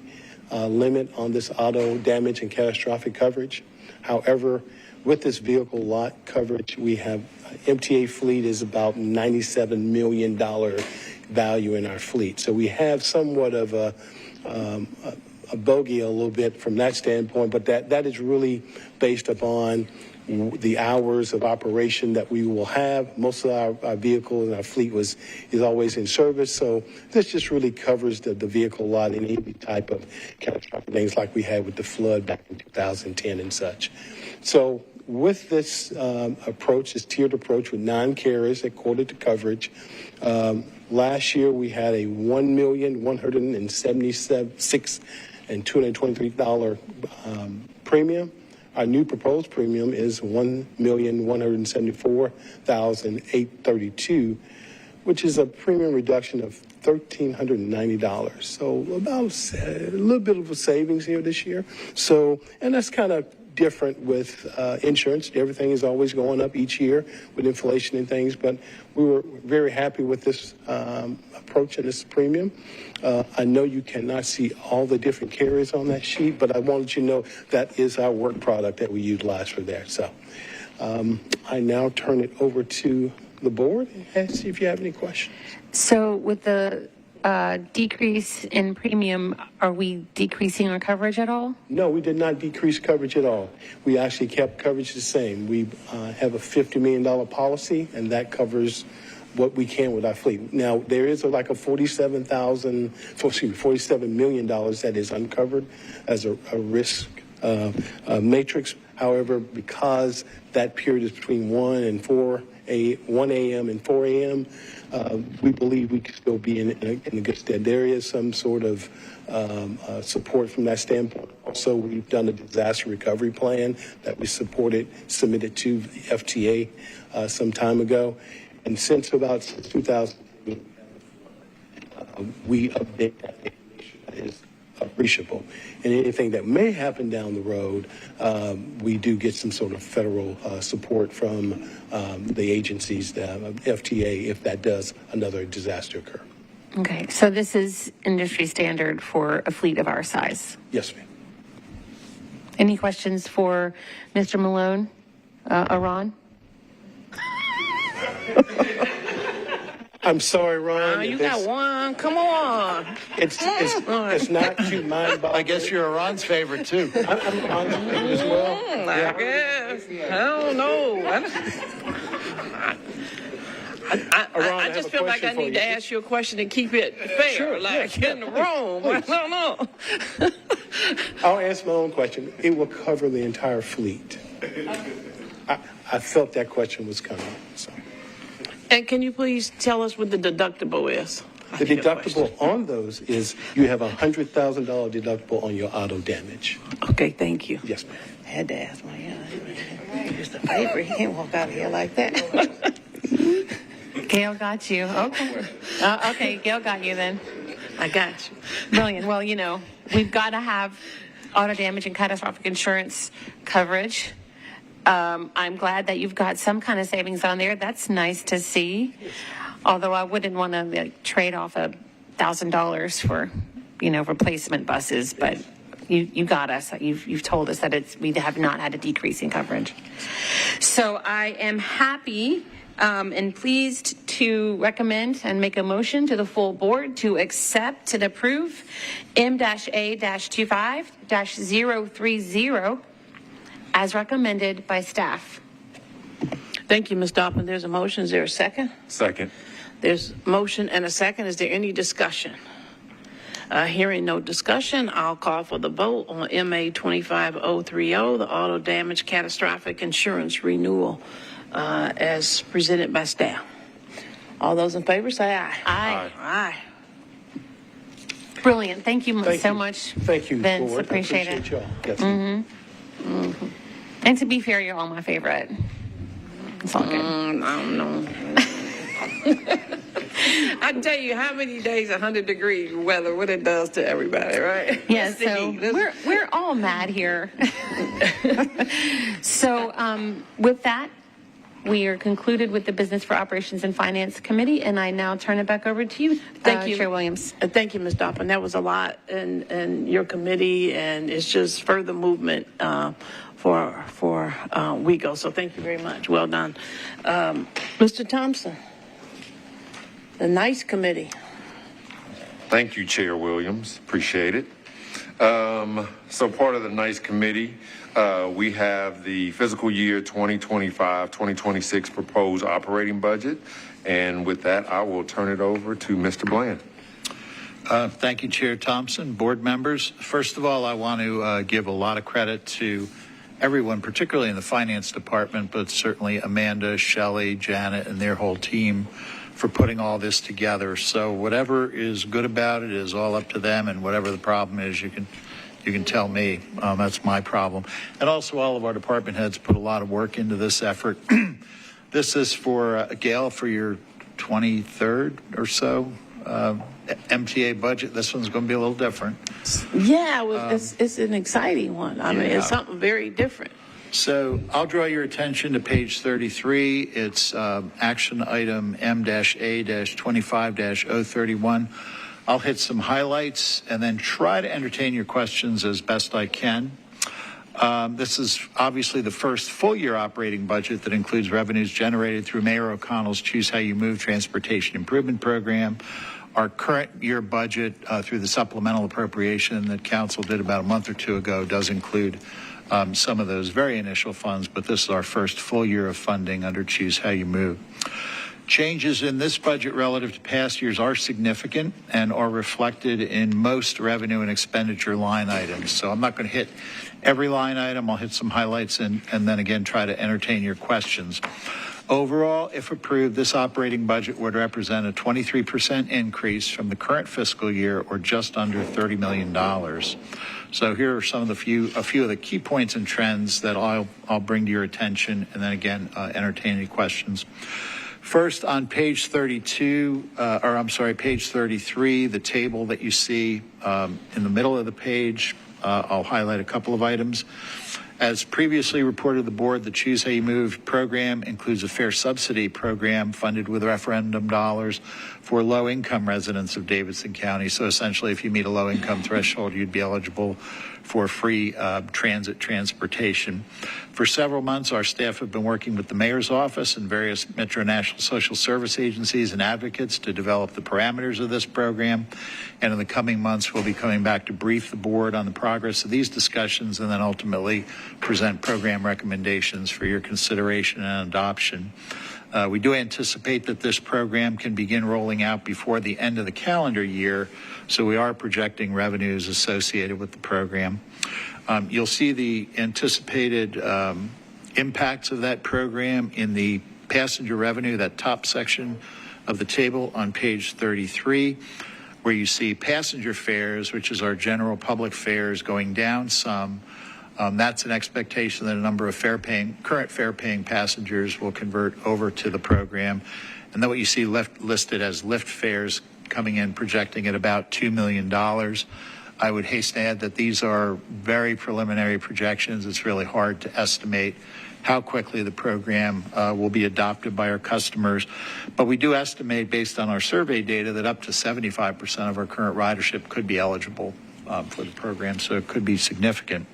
S10: limit on this auto damage and catastrophic coverage. However, with this vehicle lot coverage, we have MTA fleet is about $97 million value in our fleet. So we have somewhat of a bogey a little bit from that standpoint, but that is really based upon the hours of operation that we will have. Most of our vehicle and our fleet is always in service, so this just really covers the vehicle lot in any type of catastrophic things like we had with the flood back in 2010 and such. So with this approach, this tiered approach with 9 carriers that quoted the coverage, last year we had a $1,176,223 premium. Our new proposed premium is $1,174,832, which is a premium reduction of $1,390. So about a little bit of a savings here this year. So, and that's kind of different with insurance. Everything is always going up each year with inflation and things, but we were very happy with this approach and this premium. I know you cannot see all the different carriers on that sheet, but I wanted you to know that is our work product that we utilize for there. So I now turn it over to the board and see if you have any questions.
S3: So with the decrease in premium, are we decreasing our coverage at all?
S10: No, we did not decrease coverage at all. We actually kept coverage the same. We have a $50 million policy, and that covers what we can with our fleet. Now, there is like a $47 million that is uncovered as a risk matrix. However, because that period is between 1 a.m. and 4 a.m., we believe we could still be in a good stead. There is some sort of support from that standpoint. Also, we've done a disaster recovery plan that we submitted to the FTA some time ago. And since about 2000, we update that information that is appreciable. And anything that may happen down the road, we do get some sort of federal support from the agencies, the FTA, if that does another disaster occur.
S3: Okay, so this is industry standard for a fleet of our size.
S10: Yes, ma'am.
S3: Any questions for Mr. Malone? Ron?
S10: I'm sorry, Ron.
S1: You got one. Come on.
S10: It's not too mind-boggling.
S6: I guess you're Ron's favorite, too.
S10: I'm Ron's favorite as well.
S1: I guess. I don't know. I just feel like I need to ask you a question and keep it fair,
S10: Sure,
S1: like
S10: yeah,
S1: in the room. I don't know.
S10: I'll answer my own question. It will cover the entire fleet. I felt that question was coming. So.
S1: And can you please tell us what the deductible is?
S10: The deductible on those is you have a $100,000 deductible on your auto damage.
S1: Okay, thank you.
S10: Yes, ma'am.
S1: I had to ask my just a favor. He can't walk out of here like that.
S3: Gail got you. Okay. Okay, Gail got you then.
S1: I got you.
S3: Brilliant. Well, you know, we've got to have auto damage and catastrophic insurance coverage. I'm glad that you've got some kind of savings on there. That's nice to see. Although I wouldn't want to trade off $1,000 for, replacement buses, but you got us. You've told us that we have not had a decrease in coverage. So I am happy and pleased to recommend and make a motion to the full board to accept and approve M-A-25-030 as recommended by staff.
S1: Thank you, Ms. Doppin. There's a motion. Is there a second?
S2: Second.
S1: There's motion and a second. Is there any discussion? Hearing no discussion, I'll call for the vote on MA 25030, the auto damage catastrophic insurance renewal, as presented by staff. All those in favor say aye.
S3: Aye.
S1: Aye.
S3: Brilliant. Thank you
S10: Thank
S3: so
S10: you.
S3: much,
S10: Thank you,
S3: Vince.
S10: board.
S3: Appreciate
S10: I
S3: it.
S10: appreciate y'all. Yes,
S3: And to be fair, you're all my favorite. It's all good.
S1: I don't know. I tell you how many days 100-degree weather, what it does to everybody, right?
S3: Yeah,
S1: It's the
S3: so
S1: heat.
S3: we're all mad here. So with that, we are concluded with the Business for Operations and Finance Committee, and I now turn it back over to you,
S1: Thank you,
S3: Chair Williams.
S1: Thank you, Ms. Doppin. That was a lot in your committee, and it's just further movement for WEGO. So thank you very much. Well done, Mr. Thompson. The NICE committee.
S2: Thank you, Chair Williams. Appreciate it. So part of the NICE committee, we have the fiscal year 2025-2026 proposed operating budget. And with that, I will turn it over to Mr. Bland.
S6: Thank you, Chair Thompson, board members. First of all, I want to give a lot of credit to everyone, particularly in the finance department, but certainly Amanda, Shelley, Janet, and their whole team for putting all this together. So whatever is good about it is all up to them, and whatever the problem is, you can tell me. That's my problem. And also all of our department heads put a lot of work into this effort. This is for, Gail, for your 23rd or so MTA budget. This one's going to be a little different.
S1: Yeah, it's an exciting one. I mean, it's something very different.
S6: So I'll draw your attention to page 33. It's action item M-A-25-031. I'll hit some highlights and then try to entertain your questions as best I can. This is obviously the first full year operating budget that includes revenues generated through Mayor O'Connell's Choose How You Move Transportation Improvement Program. Our current year budget through the supplemental appropriation that Council did about a month or two ago does include some of those very initial funds, but this is our first full year of funding under Choose How You Move. Changes in this budget relative to past years are significant and are reflected in most revenue and expenditure line items. So I'm not going to hit every line item. I'll hit some highlights and then again try to entertain your questions. Overall, if approved, this operating budget would represent a 23% increase from the current fiscal year, or just under $30 million. So here are some of a few of the key points and trends that I'll bring to your attention, and then again entertain any questions. First, on page 32, page 33, the table that you see in the middle of the page, I'll highlight a couple of items. As previously reported to the board, the Choose How You Move program includes a fare subsidy program funded with referendum dollars for low-income residents of Davidson County. So essentially, if you meet a low-income threshold, you'd be eligible for free transit transportation. For several months, our staff have been working with the mayor's office and various Metro National social service agencies and advocates to develop the parameters of this program. And in the coming months, we'll be coming back to brief the board on the progress of these discussions and then ultimately present program recommendations for your consideration and adoption. We do anticipate that this program can begin rolling out before the end of the calendar year, so we are projecting revenues associated with the program. You'll see the anticipated impacts of that program in the passenger revenue, that top section of the table on page 33, where you see passenger fares, which is our general public fares, going down some. That's an expectation that a number of current fare-paying passengers will convert over to the program. And then what you see listed as lift fares coming in, projecting at about $2 million. I would hasten to add that these are very preliminary projections. It's really hard to estimate how quickly the program will be adopted by our customers. But we do estimate, based on our survey data, that up to 75% of our current ridership could be eligible for the program, so it could be significant.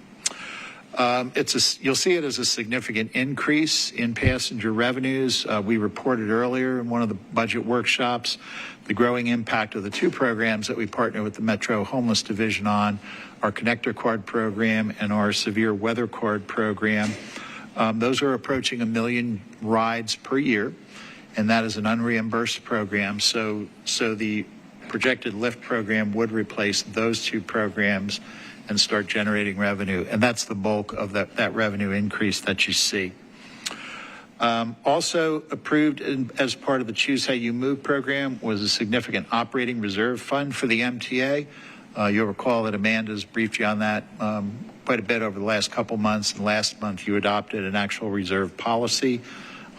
S6: You'll see it as a significant increase in passenger revenues. We reported earlier in one of the budget workshops the growing impact of the two programs that we partner with the Metro Homeless Division on, our Connector Card program and our Severe Weather Card program. Those are approaching 1 million rides per year, and that is an unreimbursed program. So the projected LIFT program would replace those two programs and start generating revenue. And that's the bulk of that revenue increase that you see. Also approved as part of the Choose How You Move program was a significant operating reserve fund for the MTA. You'll recall that Amanda's briefed you on that quite a bit over the last couple months. And last month, you adopted an actual reserve policy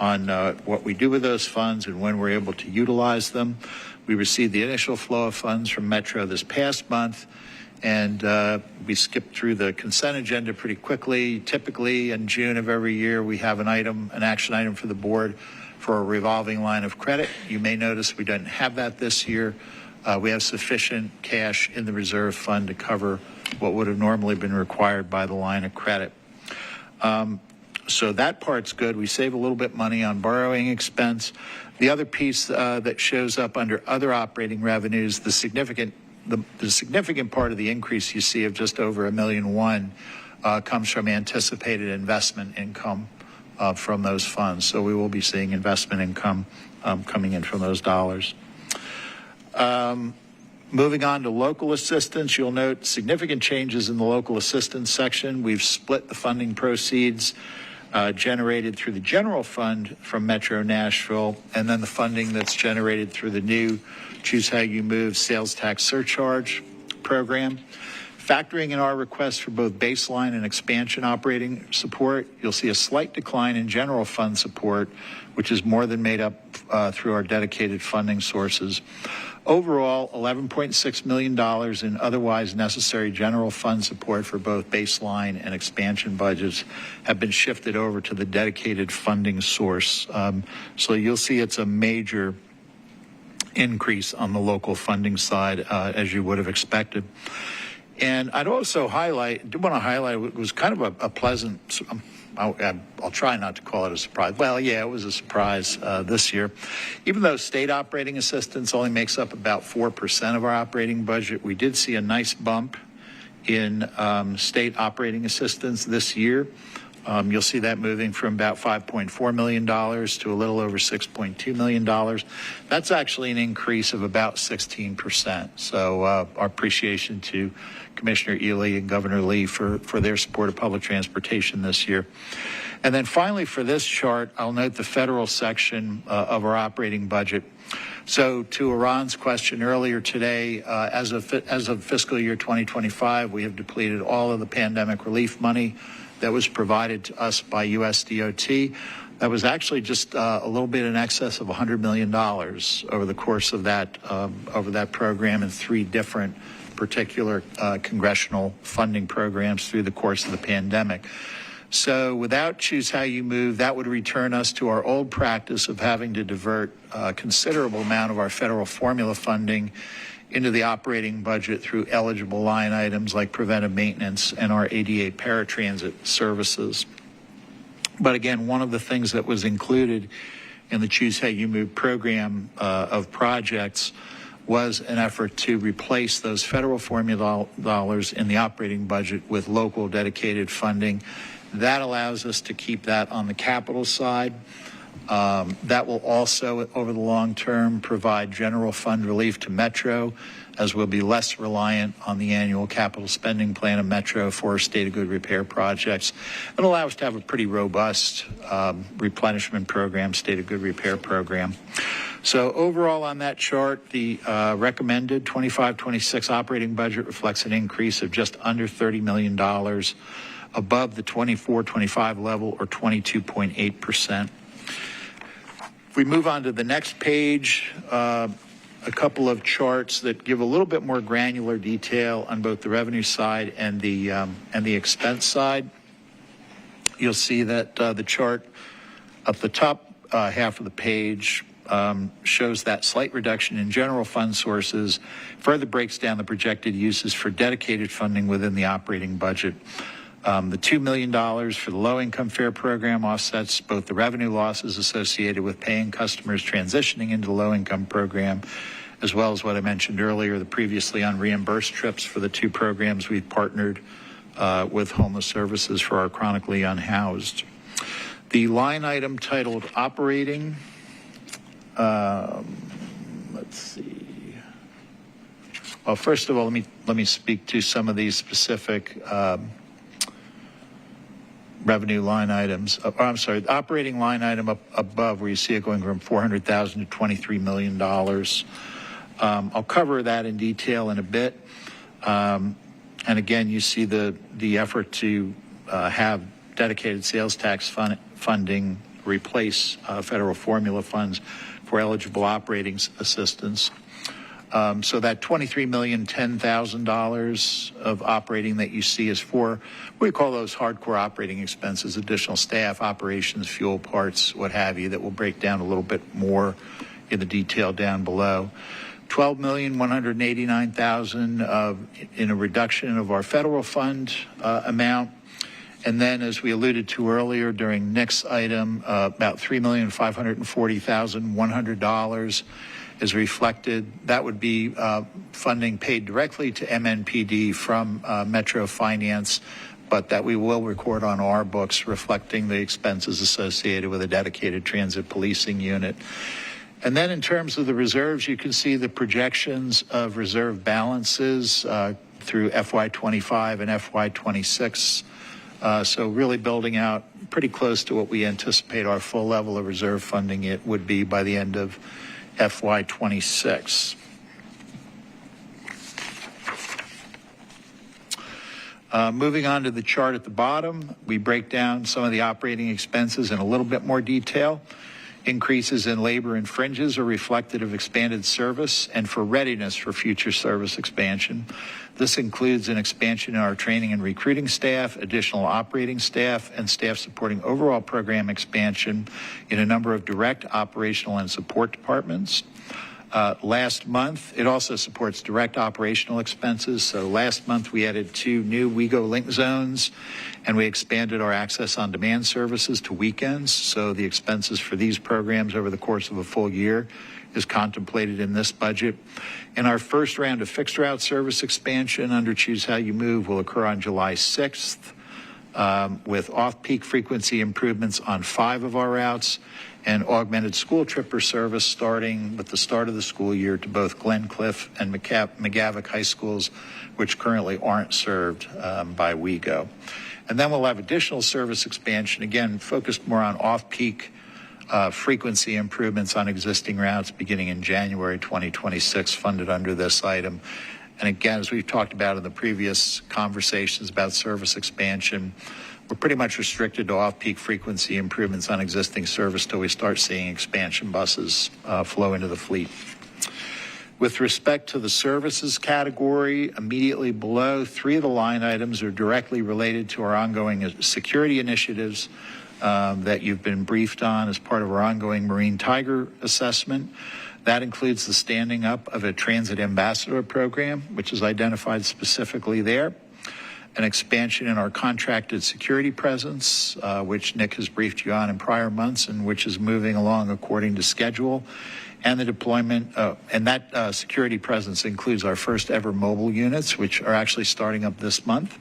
S6: on what we do with those funds and when we're able to utilize them. We received the initial flow of funds from Metro this past month, and we skipped through the consent agenda pretty quickly. Typically, in June of every year, we have an action item for the board for a revolving line of credit. You may notice we don't have that this year. We have sufficient cash in the reserve fund to cover what would have normally been required by the line of credit. So that part's good. We save a little bit money on borrowing expense. The other piece that shows up under other operating revenues, the significant part of the increase you see of just over $1.1 million comes from anticipated investment income from those funds. So we will be seeing investment income coming in from those dollars. Moving on to local assistance, you'll note significant changes in the local assistance section. We've split the funding proceeds generated through the general fund from Metro Nashville, and then the funding that's generated through the new Choose How You Move sales tax surcharge program. Factoring in our requests for both baseline and expansion operating support, you'll see a slight decline in general fund support, which is more than made up through our dedicated funding sources. Overall, $11.6 million in otherwise necessary general fund support for both baseline and expansion budgets have been shifted over to the dedicated funding source. So you'll see it's a major increase on the local funding side, as you would have expected. And I'd also highlight, it was kind of a pleasant, I'll try not to call it a surprise. Well, yeah, it was a surprise this year. Even though state operating assistance only makes up about 4% of our operating budget, we did see a nice bump in state operating assistance this year. You'll see that moving from about $5.4 million to a little over $6.2 million. That's actually an increase of about 16%. So our appreciation to Commissioner Ely and Governor Lee for their support of public transportation this year. And then finally, for this chart, I'll note the federal section of our operating budget. So to Iran's question earlier today, as of fiscal year 2025, we have depleted all of the pandemic relief money that was provided to us by USDOT. That was actually just a little bit in excess of $100 million over the course of that program in 3 different particular congressional funding programs through the course of the pandemic. So without Choose How You Move, that would return us to our old practice of having to divert a considerable amount of our federal formula funding into the operating budget through eligible line items like preventive maintenance and our ADA paratransit services. But again, one of the things that was included in the Choose How You Move program of projects was an effort to replace those federal formula dollars in the operating budget with local dedicated funding. That allows us to keep that on the capital side. That will also, over the long term, provide general fund relief to Metro, as we'll be less reliant on the annual capital spending plan of Metro for state of good repair projects, and allow us to have a pretty robust replenishment program, state of good repair program. So overall on that chart, the recommended 25-26 operating budget reflects an increase of just under $30 million above the 24-25 level, or 22.8%. If we move on to the next page, a couple of charts that give a little bit more granular detail on both the revenue side and the expense side. You'll see that the chart up the top half of the page shows that slight reduction in general fund sources, further breaks down the projected uses for dedicated funding within the operating budget. The $2 million for the low-income fare program offsets both the revenue losses associated with paying customers transitioning into the low-income program, as well as what I mentioned earlier, the previously unreimbursed trips for the two programs we've partnered with Homeless Services for our chronically unhoused. The line item titled Operating, let's see. Well, first of all, let me speak to some of these specific revenue line items. The operating line item up above, where you see it going from $400,000 to $23 million. I'll cover that in detail in a bit. And again, you see the effort to have dedicated sales tax funding replace federal formula funds for eligible operating assistance. So that $23,010,000 of operating that you see is for, we call those hardcore operating expenses, additional staff, operations, fuel, parts, what have you, that will break down a little bit more in the detail down below. $12,189,000 in a reduction of our federal fund amount. And then, as we alluded to earlier during next item, about $3,540,100 is reflected. That would be funding paid directly to MNPD from Metro Finance, but that we will record on our books, reflecting the expenses associated with a dedicated transit policing unit. And then in terms of the reserves, you can see the projections of reserve balances through FY25 and FY26. So really building out pretty close to what we anticipate our full level of reserve funding it would be by the end of FY26. Moving on to the chart at the bottom, we break down some of the operating expenses in a little bit more detail. Increases in labor and fringes are reflective of expanded service and for readiness for future service expansion. This includes an expansion in our training and recruiting staff, additional operating staff, and staff supporting overall program expansion in a number of direct operational and support departments. Last month, it also supports direct operational expenses. So last month we added 2 new WeGo Link zones, and we expanded our access on demand services to weekends. So the expenses for these programs over the course of a full year is contemplated in this budget. And our first round of fixed route service expansion under Choose How You Move will occur on July 6th with off-peak frequency improvements on 5 of our routes and augmented school tripper service starting with the start of the school year to both Glencliff and McGavock High Schools, which currently aren't served by WeGo. And then we'll have additional service expansion, again, focused more on off-peak frequency improvements on existing routes beginning in January 2026, funded under this item. And again, as we've talked about in the previous conversations about service expansion, we're pretty much restricted to off-peak frequency improvements on existing service till we start seeing expansion buses flow into the fleet. With respect to the services category, immediately below, 3 of the line items are directly related to our ongoing security initiatives that you've been briefed on as part of our ongoing Marine Tiger assessment. That includes the standing up of a transit ambassador program, which is identified specifically there, an expansion in our contracted security presence, which Nick has briefed you on in prior months and which is moving along according to schedule, and the deployment, and that security presence includes our first ever mobile units, which are actually starting up this month,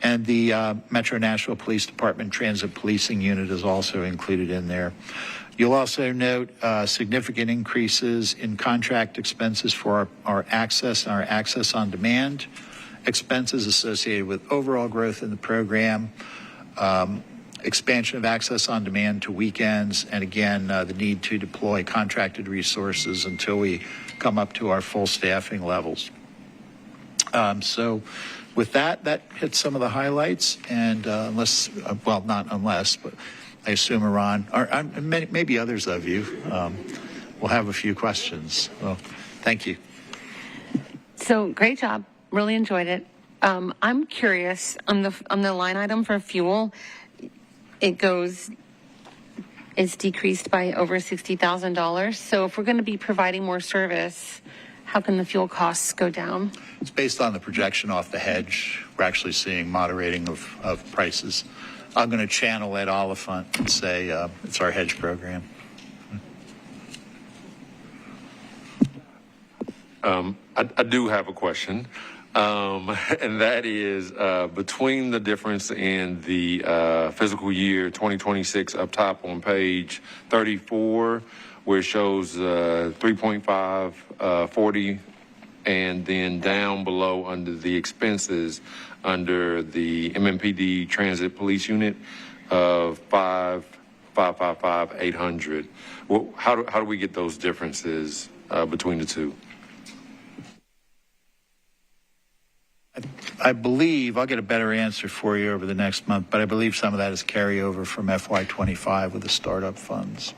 S6: And the Metro Nashville Police Department Transit Policing Unit is also included in there. You'll also note significant increases in contract expenses for our access and our access on demand expenses associated with overall growth in the program, expansion of access on demand to weekends, and again, the need to deploy contracted resources until we come up to our full staffing levels. So with that hits some of the highlights, and not unless, but I assume Iran, or maybe others of you, will have a few questions. Well, thank you.
S3: So great job. Really enjoyed it. I'm curious on the line item for fuel. It's decreased by over $60,000. So if we're going to be providing more service, how can the fuel costs go down?
S6: It's based on the projection off the hedge. We're actually seeing moderating of prices. I'm going to channel Ed Oliphant and say it's our hedge program.
S2: I do have a question, and that is between the difference in the fiscal year 2026 up top on page 34, where it shows 3.540, and then down below under the expenses under the MMPD Transit Police Unit of 5,555,800. Well, how do we get those differences between the two?
S6: I believe I'll get a better answer for you over the next month, but I believe some of that is carryover from FY25 with the startup funds.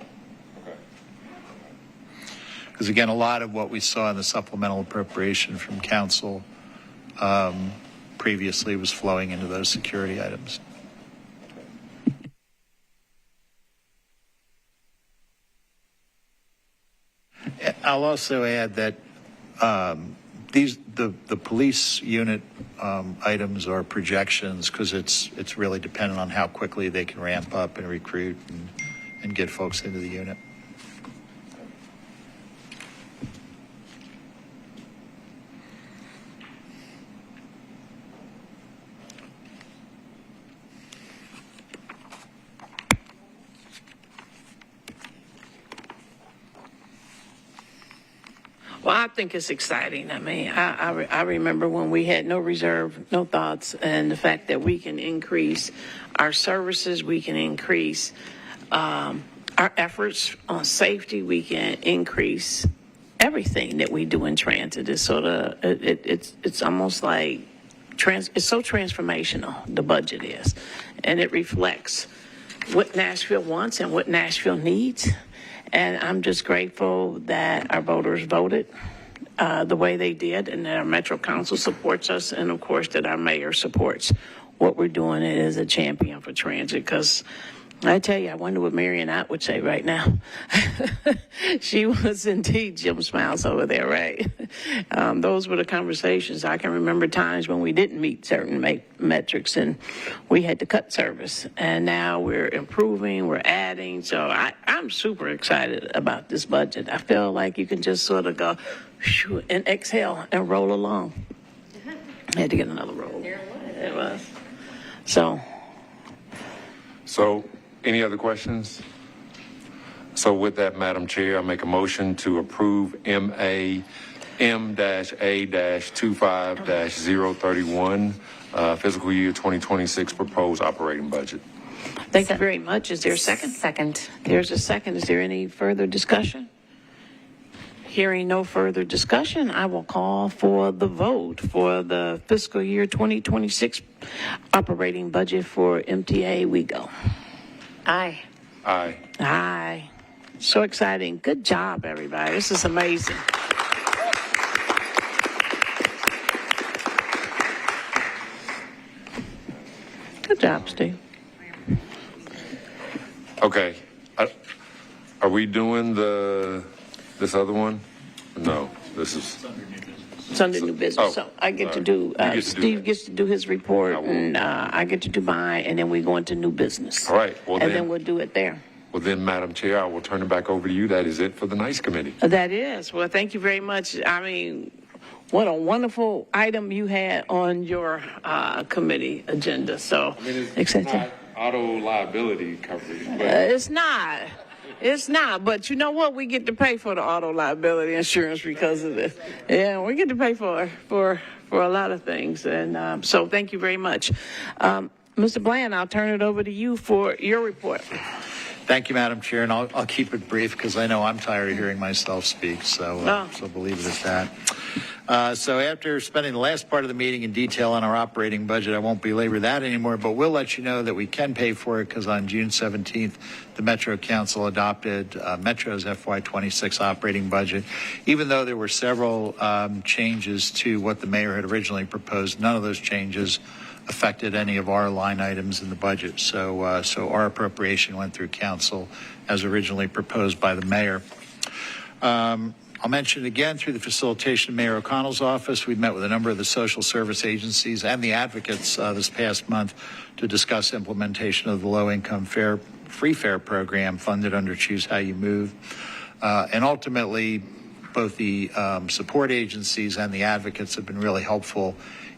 S6: Because again, a lot of what we saw in the supplemental appropriation from council previously was flowing into those security items. I'll also add that the police unit items are projections because it's really dependent on how quickly they can ramp up and recruit and get folks into the unit.
S1: Well, I think it's exciting. I mean, I remember when we had no reserve, no thoughts, and the fact that we can increase our services, we can increase our efforts on safety, we can increase everything that we do in transit. It's sort of, it's almost like, it's so transformational, the budget is, and it reflects what Nashville wants and what Nashville needs. And I'm just grateful that our voters voted the way they did, and that our Metro Council supports us, and of course that our mayor supports what we're doing as a champion for transit. Because I tell you, I wonder what Marion Ott would say right now. She was indeed Jim Smiles over there, right? Those were the conversations. I can remember times when we didn't meet certain metrics and we had to cut service. And now we're improving, we're adding. So I'm super excited about this budget. I feel like you can just sort of go and exhale and roll along. I had to get another roll. It was. So
S2: any other questions? So with that, Madam Chair, I make a motion to approve M-A-M-A-25-031, fiscal year 2026 proposed operating budget.
S1: thank you very much. Is there a second?
S3: Second.
S1: There's a second. Is there any further discussion? Hearing no further discussion, I will call for the vote for the fiscal year 2026 operating budget for MTA WeGo.
S3: Aye.
S2: Aye.
S1: Aye. So exciting. Good job, everybody. This is amazing. Good job, Steve.
S2: Okay. Are we doing this other one? No, this is.
S1: It's under new business. So I get to do, Steve gets to do his report, and I get to do mine, and then we go into new business.
S2: All right. Well,
S1: and then we'll do it there.
S2: Well, then, Madam Chair, I will turn it back over to you. That is it for the NICE committee.
S1: That is. Well, thank you very much. I mean, what a wonderful item you had on your committee agenda. So,
S2: It's not auto liability coverage, but
S1: it's not. It's not, but you know what? We get to pay for the auto liability insurance because of this. Yeah, we get to pay for a lot of things, and so thank you very much. Mr. Bland, I'll turn it over to you for your report.
S6: Thank you, Madam Chair, and I'll keep it brief because I know I'm tired of hearing myself speak, so believe it at that. So after spending the last part of the meeting in detail on our operating budget, I won't belabor that anymore, but we'll let you know that we can pay for it because on June 17th, the Metro Council adopted Metro's FY26 operating budget. Even though there were several changes to what the mayor had originally proposed, none of those changes affected any of our line items in the budget. So our appropriation went through council as originally proposed by the mayor. I'll mention it again through the facilitation of Mayor O'Connell's office. We've met with a number of the social service agencies and the advocates this past month to discuss implementation of the low-income free fare program funded under Choose How You Move. And ultimately, both the support agencies and the advocates have been really helpful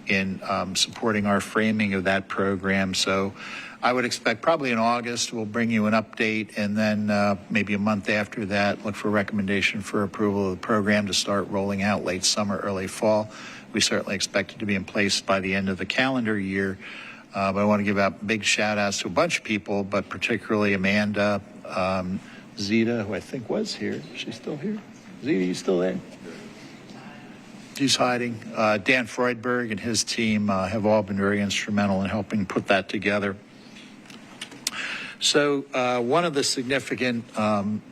S6: in supporting our framing of that program. So I would expect probably in August we'll bring you an update, and then maybe a month after that look for a recommendation for approval of the program to start rolling out late summer, early fall. We certainly expect it to be in place by the end of the calendar year. But I want to give out big shout outs to a bunch of people, but particularly Amanda, Zita, who I think was here. Is she still here? Zita, you still there? She's hiding. Dan Freudberg and his team have all been very instrumental in helping put that together. So one of the significant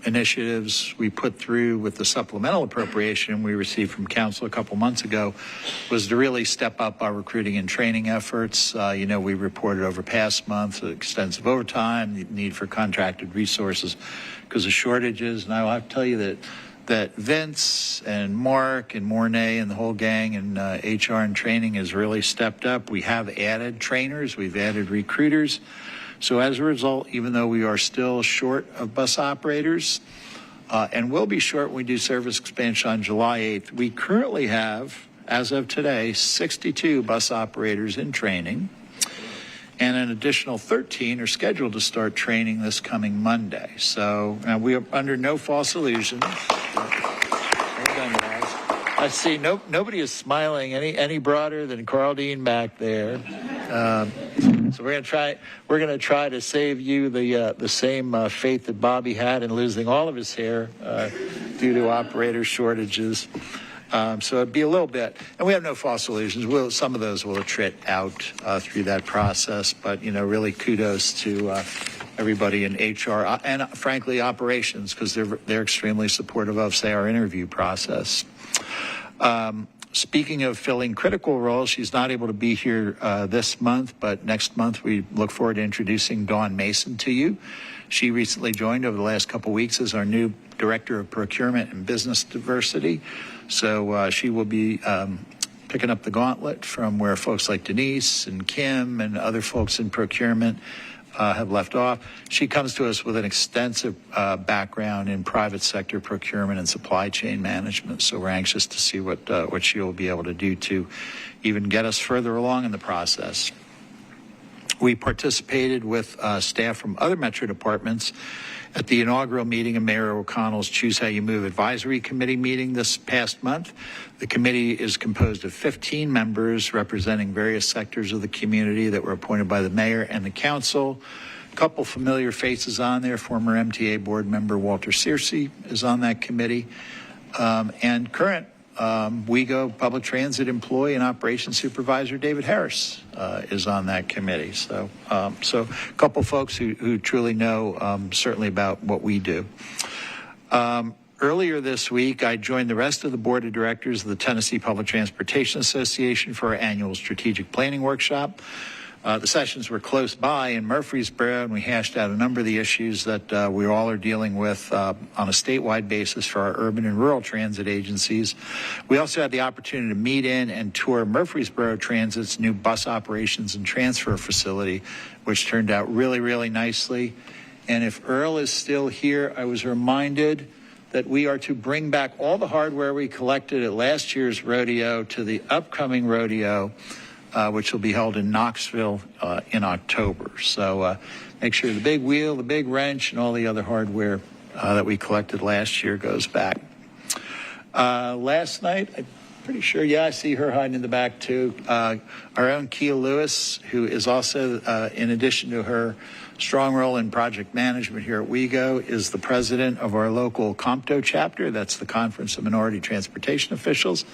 S6: initiatives we put through with the supplemental appropriation we received from council a couple months ago was to really step up our recruiting and training efforts. We reported over past months extensive overtime, the need for contracted resources because of shortages. And I have to tell you that Vince and Mark and Mornay and the whole gang and HR and training has really stepped up. We have added trainers, we've added recruiters. So as a result, even though we are still short of bus operators, and will be short when we do service expansion on July 8th, we currently have, as of today, 62 bus operators in training, and an additional 13 are scheduled to start training this coming Monday. So we are under no false illusions. I see nobody is smiling any broader than Carl Dean back there. So we're going to try to save you the same fate that Bobby had in losing all of his hair due to operator shortages. So it'd be a little bit, and we have no false illusions. Some of those will attrit out through that process, but really kudos to everybody in HR and frankly operations, because they're extremely supportive of, say, our interview process. Speaking of filling critical roles, she's not able to be here this month, but next month we look forward to introducing Dawn Mason to you. She recently joined over the last couple weeks as our new Director of Procurement and Business Diversity. So she will be picking up the gauntlet from where folks like Denise and Kim and other folks in procurement have left off. She comes to us with an extensive background in private sector procurement and supply chain management. So we're anxious to see what she will be able to do to even get us further along in the process. We participated with staff from other Metro departments at the inaugural meeting of Mayor O'Connell's Choose How You Move Advisory Committee meeting this past month. The committee is composed of 15 members representing various sectors of the community that were appointed by the mayor and the council. A couple familiar faces on there. Former MTA board member Walter Searcy is on that committee, and current WeGo public transit employee and operations supervisor David Harris is on that committee. So a couple folks who truly know certainly about what we do. Earlier this week, I joined the rest of the board of directors of the Tennessee Public Transportation Association for our annual strategic planning workshop. The sessions were close by in Murfreesboro, and we hashed out a number of the issues that we all are dealing with on a statewide basis for our urban and rural transit agencies. We also had the opportunity to meet in and tour Murfreesboro Transit's new bus operations and transfer facility, which turned out really, really nicely. And if Earl is still here, I was reminded that we are to bring back all the hardware we collected at last year's rodeo to the upcoming rodeo, which will be held in Knoxville in October. So make sure the big wheel, the big wrench, and all the other hardware that we collected last year goes back. Last night, I'm pretty sure, I see her hiding in the back too. Our own Kia Lewis, who is also, in addition to her strong role in project management here at WeGo, is the president of our local COMPTO chapter. That's the Conference of Minority Transportation Officials.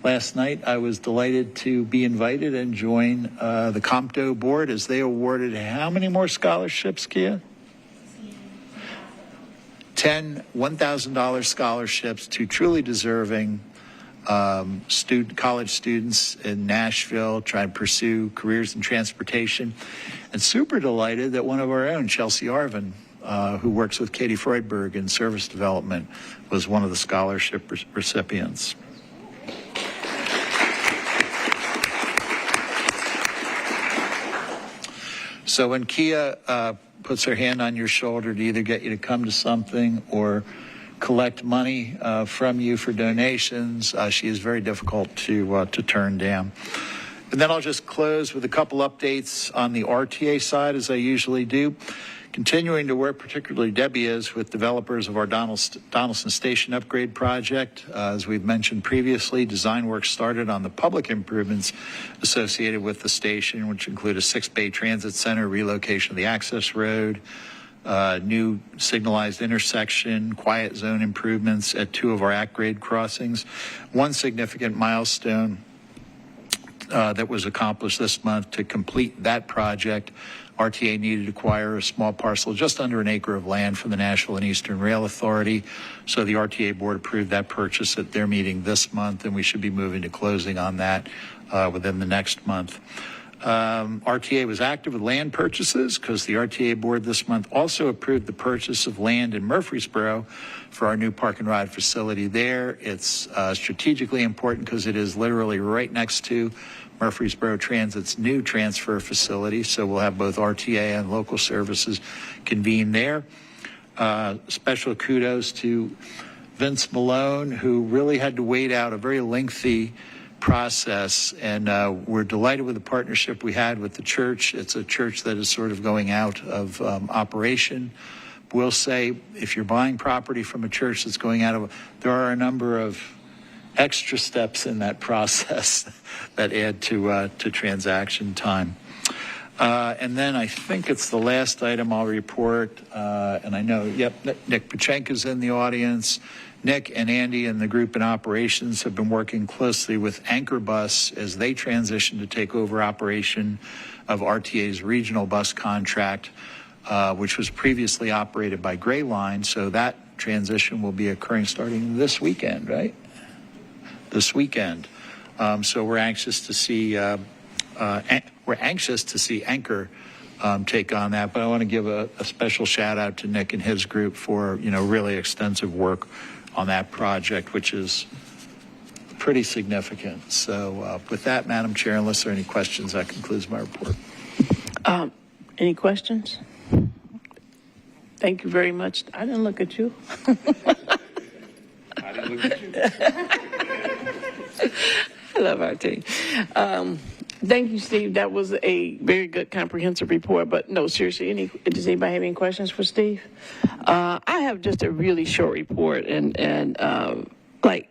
S6: Last night, I was delighted to be invited and join the COMPTO board as they awarded how many more scholarships, Kia? 10 $1,000 scholarships to truly deserving college students in Nashville trying to pursue careers in transportation. And super delighted that one of our own, Chelsea Arvin, who works with Katie Freudberg in service development, was one of the scholarship recipients. So when Kia puts her hand on your shoulder to either get you to come to something or collect money from you for donations, she is very difficult to turn down. And then I'll just close with a couple updates on the RTA side, as I usually do. Continuing to work, particularly Debbie is, with developers of our Donaldson Station upgrade project. As we've mentioned previously, design work started on the public improvements associated with the station, which include a 6-bay transit center, relocation of the access road, new signalized intersection, quiet zone improvements at 2 of our at-grade crossings. One significant milestone that was accomplished this month to complete that project. RTA needed to acquire a small parcel, just under an acre of land from the Nashville and Eastern Rail Authority. So the RTA board approved that purchase at their meeting this month, and we should be moving to closing on that within the next month. RTA was active with land purchases because the RTA board this month also approved the purchase of land in Murfreesboro for our new park and ride facility there. It's strategically important because it is literally right next to Murfreesboro Transit's new transfer facility, so we'll have both RTA and local services convene there. Special kudos to Vince Malone, who really had to wait out a very lengthy process, and we're delighted with the partnership we had with the church. It's a church that is sort of going out of operation. We'll say if you're buying property from a church that's going out of, there are a number of extra steps in that process that add to transaction time. And then I think it's the last item I'll report, and I know, Nick Pachenko's in the audience. Nick and Andy and the group in operations have been working closely with Anchor Bus as they transition to take over operation of RTA's regional bus contract, which was previously operated by Gray Line. So that transition will be occurring starting this weekend, right? This weekend. So we're anxious to see Anchor take on that. But I want to give a special shout out to Nick and his group for really extensive work on that project, which is pretty significant. So with that, Madam Chair, unless there are any questions, that concludes my report.
S1: Any questions? Thank you very much. I didn't look at you.
S2: I didn't look at you.
S1: I love our team. Thank you, Steve. That was a very good, comprehensive report. But no, seriously, does anybody have any questions for Steve? I have just a really short report, and like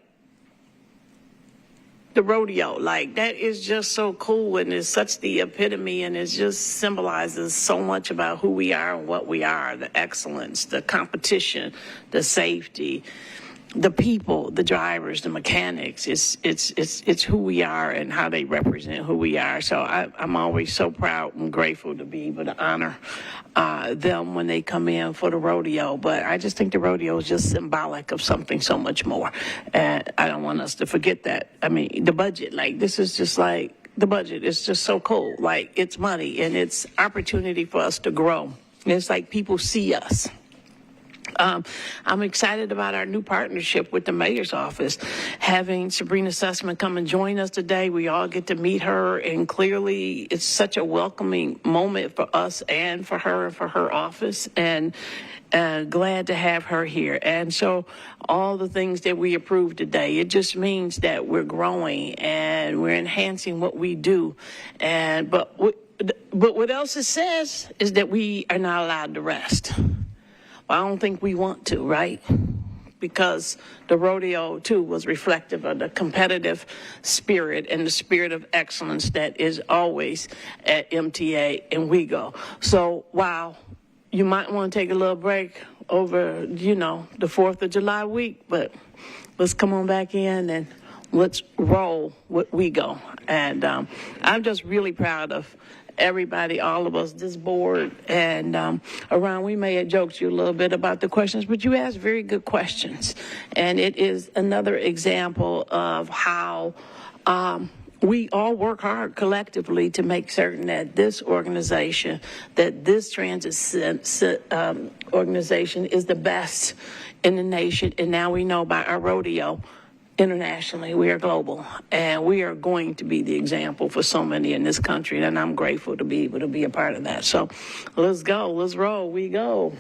S1: the rodeo, like that is just so cool, and it's such the epitome, and it just symbolizes so much about who we are and what we are: the excellence, the competition, the safety. The people, the drivers, the mechanics, it's who we are and how they represent who we are. So I'm always so proud and grateful to be able to honor them when they come in for the rodeo. But I just think the rodeo is just symbolic of something so much more. And I don't want us to forget that. I mean, the budget, like this is just like the budget is just so cool. Like it's money and it's opportunity for us to grow. And it's like people see us. I'm excited about our new partnership with the mayor's office, having Sabrina Sussman come and join us today. We all get to meet her, and clearly it's such a welcoming moment for us and for her office, and glad to have her here. And so all the things that we approved today, it just means that we're growing and we're enhancing what we do. But what else it says is that we are not allowed to rest. I don't think we want to, right? Because the rodeo, too, was reflective of the competitive spirit and the spirit of excellence that is always at MTA and WeGo. So while you might want to take a little break over, the 4th of July week, but let's come on back in and let's roll with WeGo. And I'm just really proud of everybody, all of us, this board, and around. We may have joked you a little bit about the questions, but you asked very good questions. And it is another example of how we all work hard collectively to make certain that this organization, that this transit organization is the best in the nation. And now we know by our rodeo, internationally, we are global, and we are going to be the example for so many in this country, and I'm grateful to be able to be a part of that. So let's go, let's roll, we go.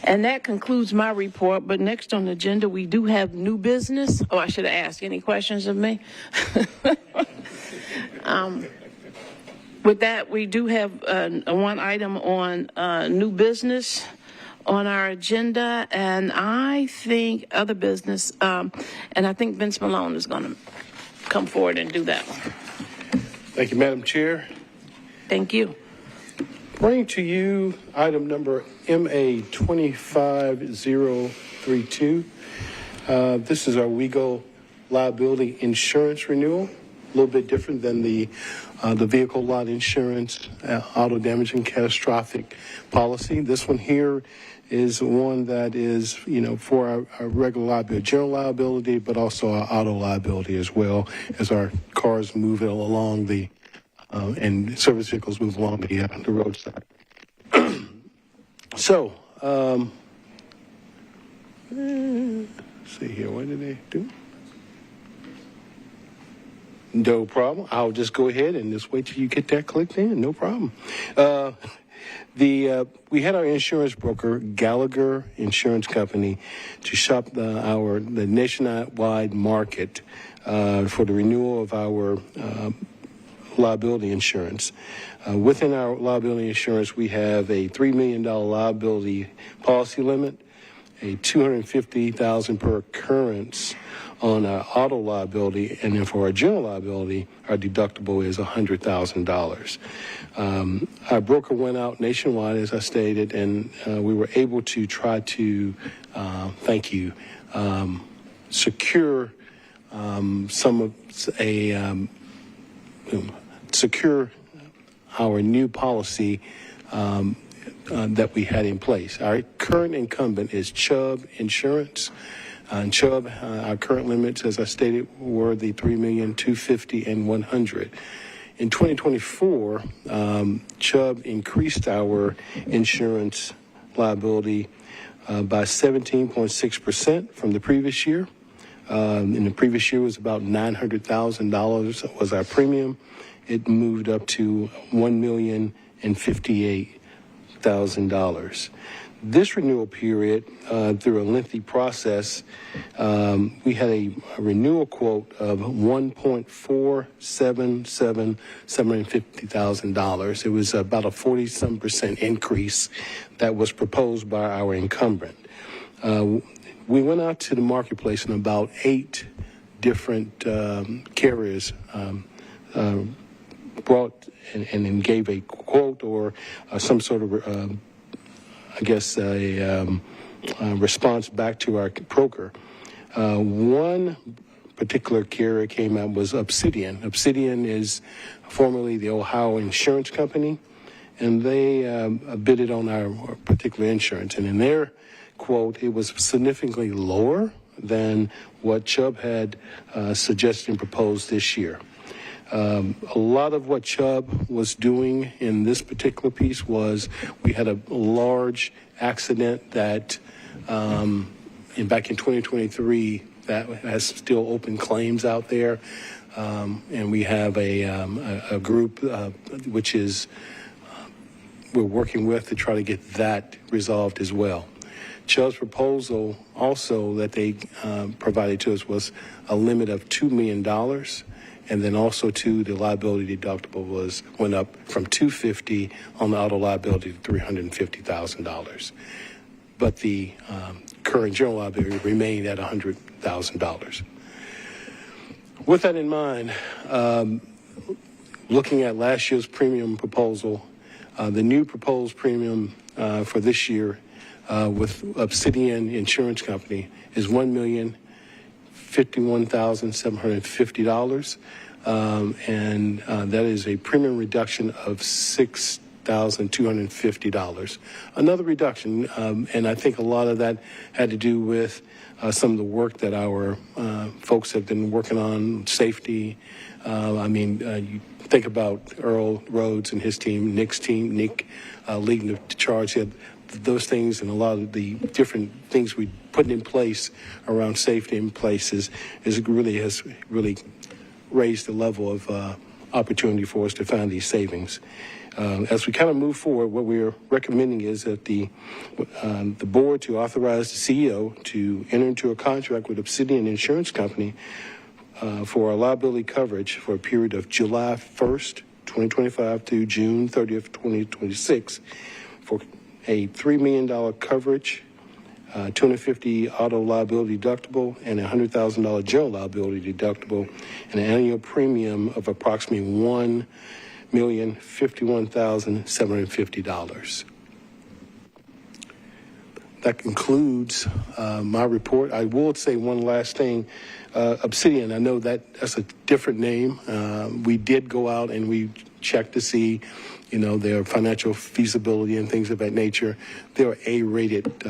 S1: And that concludes my report, but next on the agenda, we do have new business. Oh, I should have asked any questions of me. With that, we do have one item on new business on our agenda, and I think other business, and I think Vince Malone is going to come forward and do that one.
S10: Thank you, Madam Chair.
S1: Thank you.
S10: Bring to you item number MA 25032. This is our WeGo liability insurance renewal. A little bit different than the vehicle lot insurance, auto damage and catastrophic policy. This one here is one that is, for our regular liability, general liability, but also our auto liability as well, as our cars move along and service vehicles move along the roadside. So, let's see here, what did they do? No problem. I'll just go ahead and just wait till you get that clicked in. No problem. We had our insurance broker, Gallagher Insurance Company, to shop the nationwide market for the renewal of our liability insurance. Within our liability insurance, we have a $3 million liability policy limit, a $250,000 per occurrence on our auto liability, and then for our general liability, our deductible is $100,000. Our broker went out nationwide, as I stated, and we were able to try to, secure secure our new policy that we had in place. Our current incumbent is Chubb Insurance. And Chubb, our current limits, as I stated, were the $3,250,000 and $100,000. In 2024, Chubb increased our insurance liability by 17.6% from the previous year. In the previous year was about $900,000 was our premium. It moved up to $1,058,000. This renewal period, through a lengthy process, we had a renewal quote of $1,477,750,000. It was about a 40% increase that was proposed by our incumbent. We went out to the marketplace and about 8 different carriers brought and gave a quote or some sort of a response back to our broker. One particular carrier came out was Obsidian. Obsidian is formerly the Ohio Insurance Company, and they bidded on our particular insurance. And in their quote, it was significantly lower than what Chubb had suggested and proposed this year. A lot of what Chubb was doing in this particular piece was we had a large accident that back in 2023 that has still open claims out there. And we have a group which is we're working with to try to get that resolved as well. Chubb's proposal also that they provided to us was a limit of $2 million. And then also too, the liability deductible went up from $250 on the auto liability to $350,000. But the current general liability remained at $100,000. With that in mind, looking at last year's premium proposal, the new proposed premium for this year with Obsidian Insurance Company is $1,051,750, and that is a premium reduction of $6,250. Another reduction, and I think a lot of that had to do with some of the work that our folks have been working on, safety. You think about Earl Rhodes and his team, Nick's team, Nick leading the charge. Those things and a lot of the different things we put in place around safety in places has really raised the level of opportunity for us to find these savings. As we kind of move forward, what we're recommending is that the board to authorize the CEO to enter into a contract with Obsidian Insurance Company for a liability coverage for a period of July 1st, 2025 through June 30th, 2026 for a $3 million coverage, $250 auto liability deductible, and a $100,000 general liability deductible, and an annual premium of approximately $1,051,750. That concludes my report. I will say one last thing. Obsidian, I know that's a different name. We did go out and we checked to see, their financial feasibility and things of that nature. They're A-rated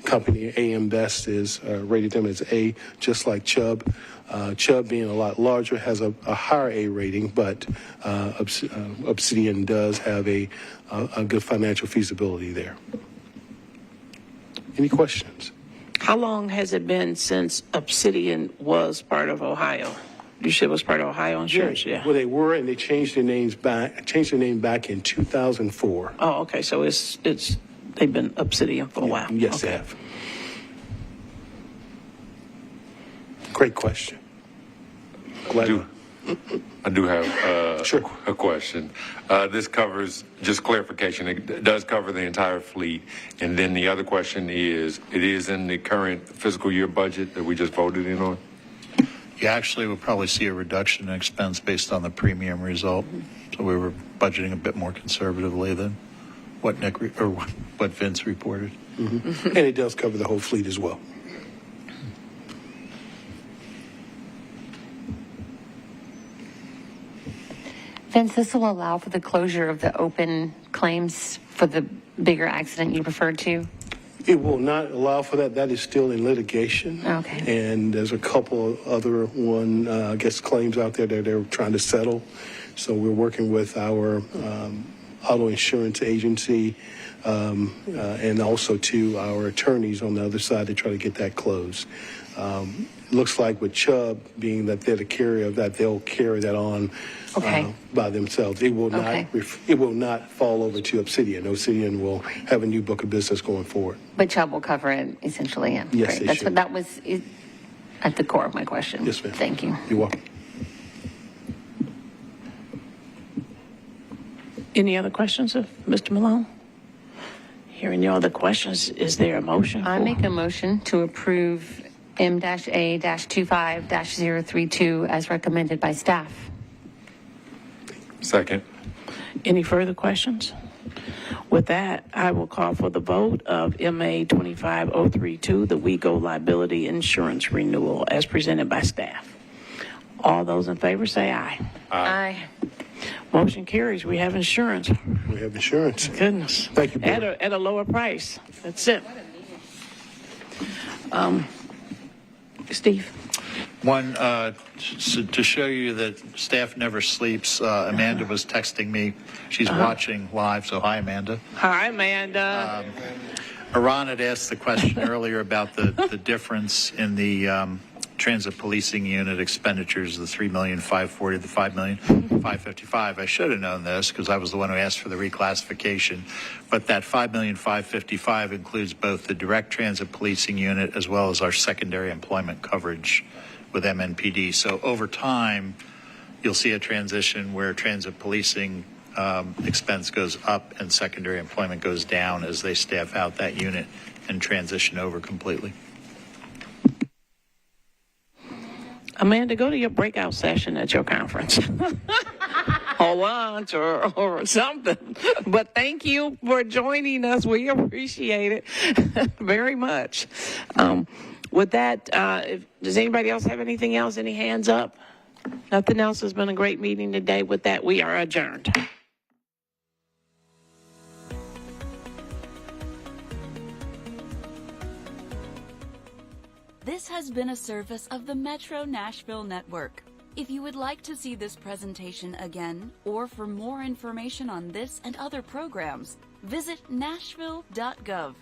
S10: company. AM Best is rated them as A, just like Chubb. Chubb being a lot larger has a higher A rating, but Obsidian does have a good financial feasibility there. Any questions?
S1: How long has it been since Obsidian was part of Ohio? You said it was part of Ohio Insurance, yeah.
S10: Well, they were, and they changed their name back in 2004.
S1: Oh, okay. So they've been Obsidian for a while.
S10: Yes,
S1: okay.
S10: They have. Great question.
S2: I do have
S10: Sure.
S2: a question. This covers, just clarification, it does cover the entire fleet. And then the other question is, it is in the current fiscal year budget that we just voted in on?
S6: You actually will probably see a reduction in expense based on the premium result. So we were budgeting a bit more conservatively than what what Vince reported.
S10: Mm-hmm. And it does cover the whole fleet as well.
S3: Vince, this will allow for the closure of the open claims for the bigger accident you referred to?
S10: It will not allow for that. That is still in litigation.
S3: Okay.
S10: And there's a couple of other claims out there that they're trying to settle. So we're working with our auto insurance agency and also to our attorneys on the other side to try to get that closed. It looks like with Chubb, being that they're the carrier of that, they'll carry that on by themselves. It will not. It will not fall over to Obsidian. Obsidian will have a new book of business going forward.
S3: But Chubb will cover it essentially. Yeah.
S10: Yes,
S3: Great. That's what that was at the core of my question.
S10: Yes, ma'am.
S3: Thank you.
S10: You're welcome.
S1: Any other questions of Mr. Malone? Hearing no other questions, is there a motion?
S3: I make a motion to approve M-A-25-032 as recommended by staff.
S2: Second.
S1: Any further questions? With that, I will call for the vote of MA 25032, the WeGo liability insurance renewal as presented by staff. All those in favor say aye.
S3: Aye.
S1: Motion carries. We have insurance.
S10: We have insurance.
S1: Goodness.
S10: Thank you, Board.
S1: At a lower price. That's it. Steve?
S6: One, to show you that staff never sleeps, Amanda was texting me. She's watching live, so hi, Amanda.
S1: Hi, Amanda.
S6: Iran had asked the question earlier about the difference in the transit policing unit expenditures, the $3,540,000, the $5,555,000. I should have known this because I was the one who asked for the reclassification. But that $5,555,000 includes both the direct transit policing unit as well as our secondary employment coverage with MNPD. So over time, you'll see a transition where transit policing expense goes up and secondary employment goes down as they staff out that unit and transition over completely.
S1: Amanda, go to your breakout session at your conference. Or lunch or something. But thank you for joining us. We appreciate it very much. With that, does anybody else have anything else? Any hands up? Nothing else. Has been a great meeting today. With that, we are adjourned.
S11: This has been a service of the Metro Nashville Network. If you would like to see this presentation again, or for more information on this and other programs, visit nashville.gov.